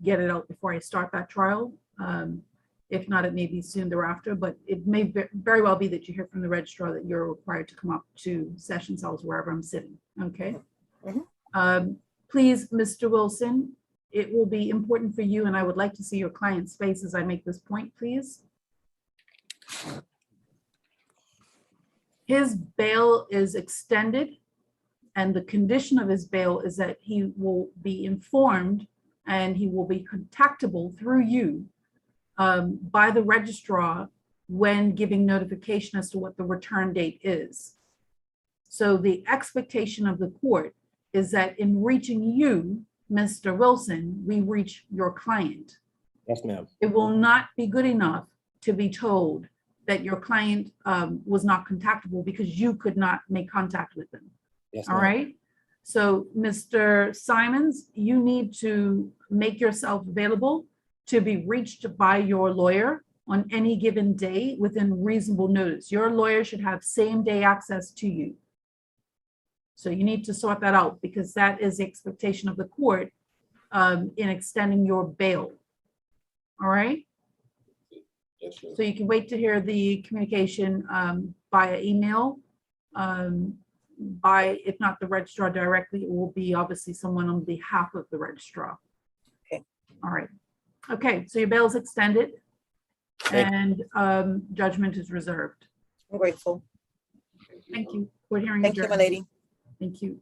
get it out before I start that trial. If not, it may be soon thereafter, but it may very well be that you hear from the registrar that you're required to come up to Sessions House wherever I'm sitting, okay? Please, Mr. Wilson, it will be important for you, and I would like to see your client's face as I make this point, please. His bail is extended, and the condition of his bail is that he will be informed and he will be contactable through you by the registrar when giving notification as to what the return date is. So the expectation of the court is that in reaching you, Mr. Wilson, we reach your client. Yes, ma'am. It will not be good enough to be told that your client was not contactable because you could not make contact with them. Yes, All ma'am. right. So, Mr. Simons, you need to make yourself available to be reached by your lawyer on any given day within reasonable notice. Your lawyer should have same day access to you. So you need to sort that out because that is the expectation of the court in extending your bail. All right. Yes, sir. So you can wait to hear the communication via email. By, if not the registrar directly, it will be obviously someone on behalf of the registrar. Okay. All right. Okay, so your bail is extended Thank and judgment is reserved. I'm grateful. Thank you. Court hearing Thank you, my adjourned. lady. Thank you.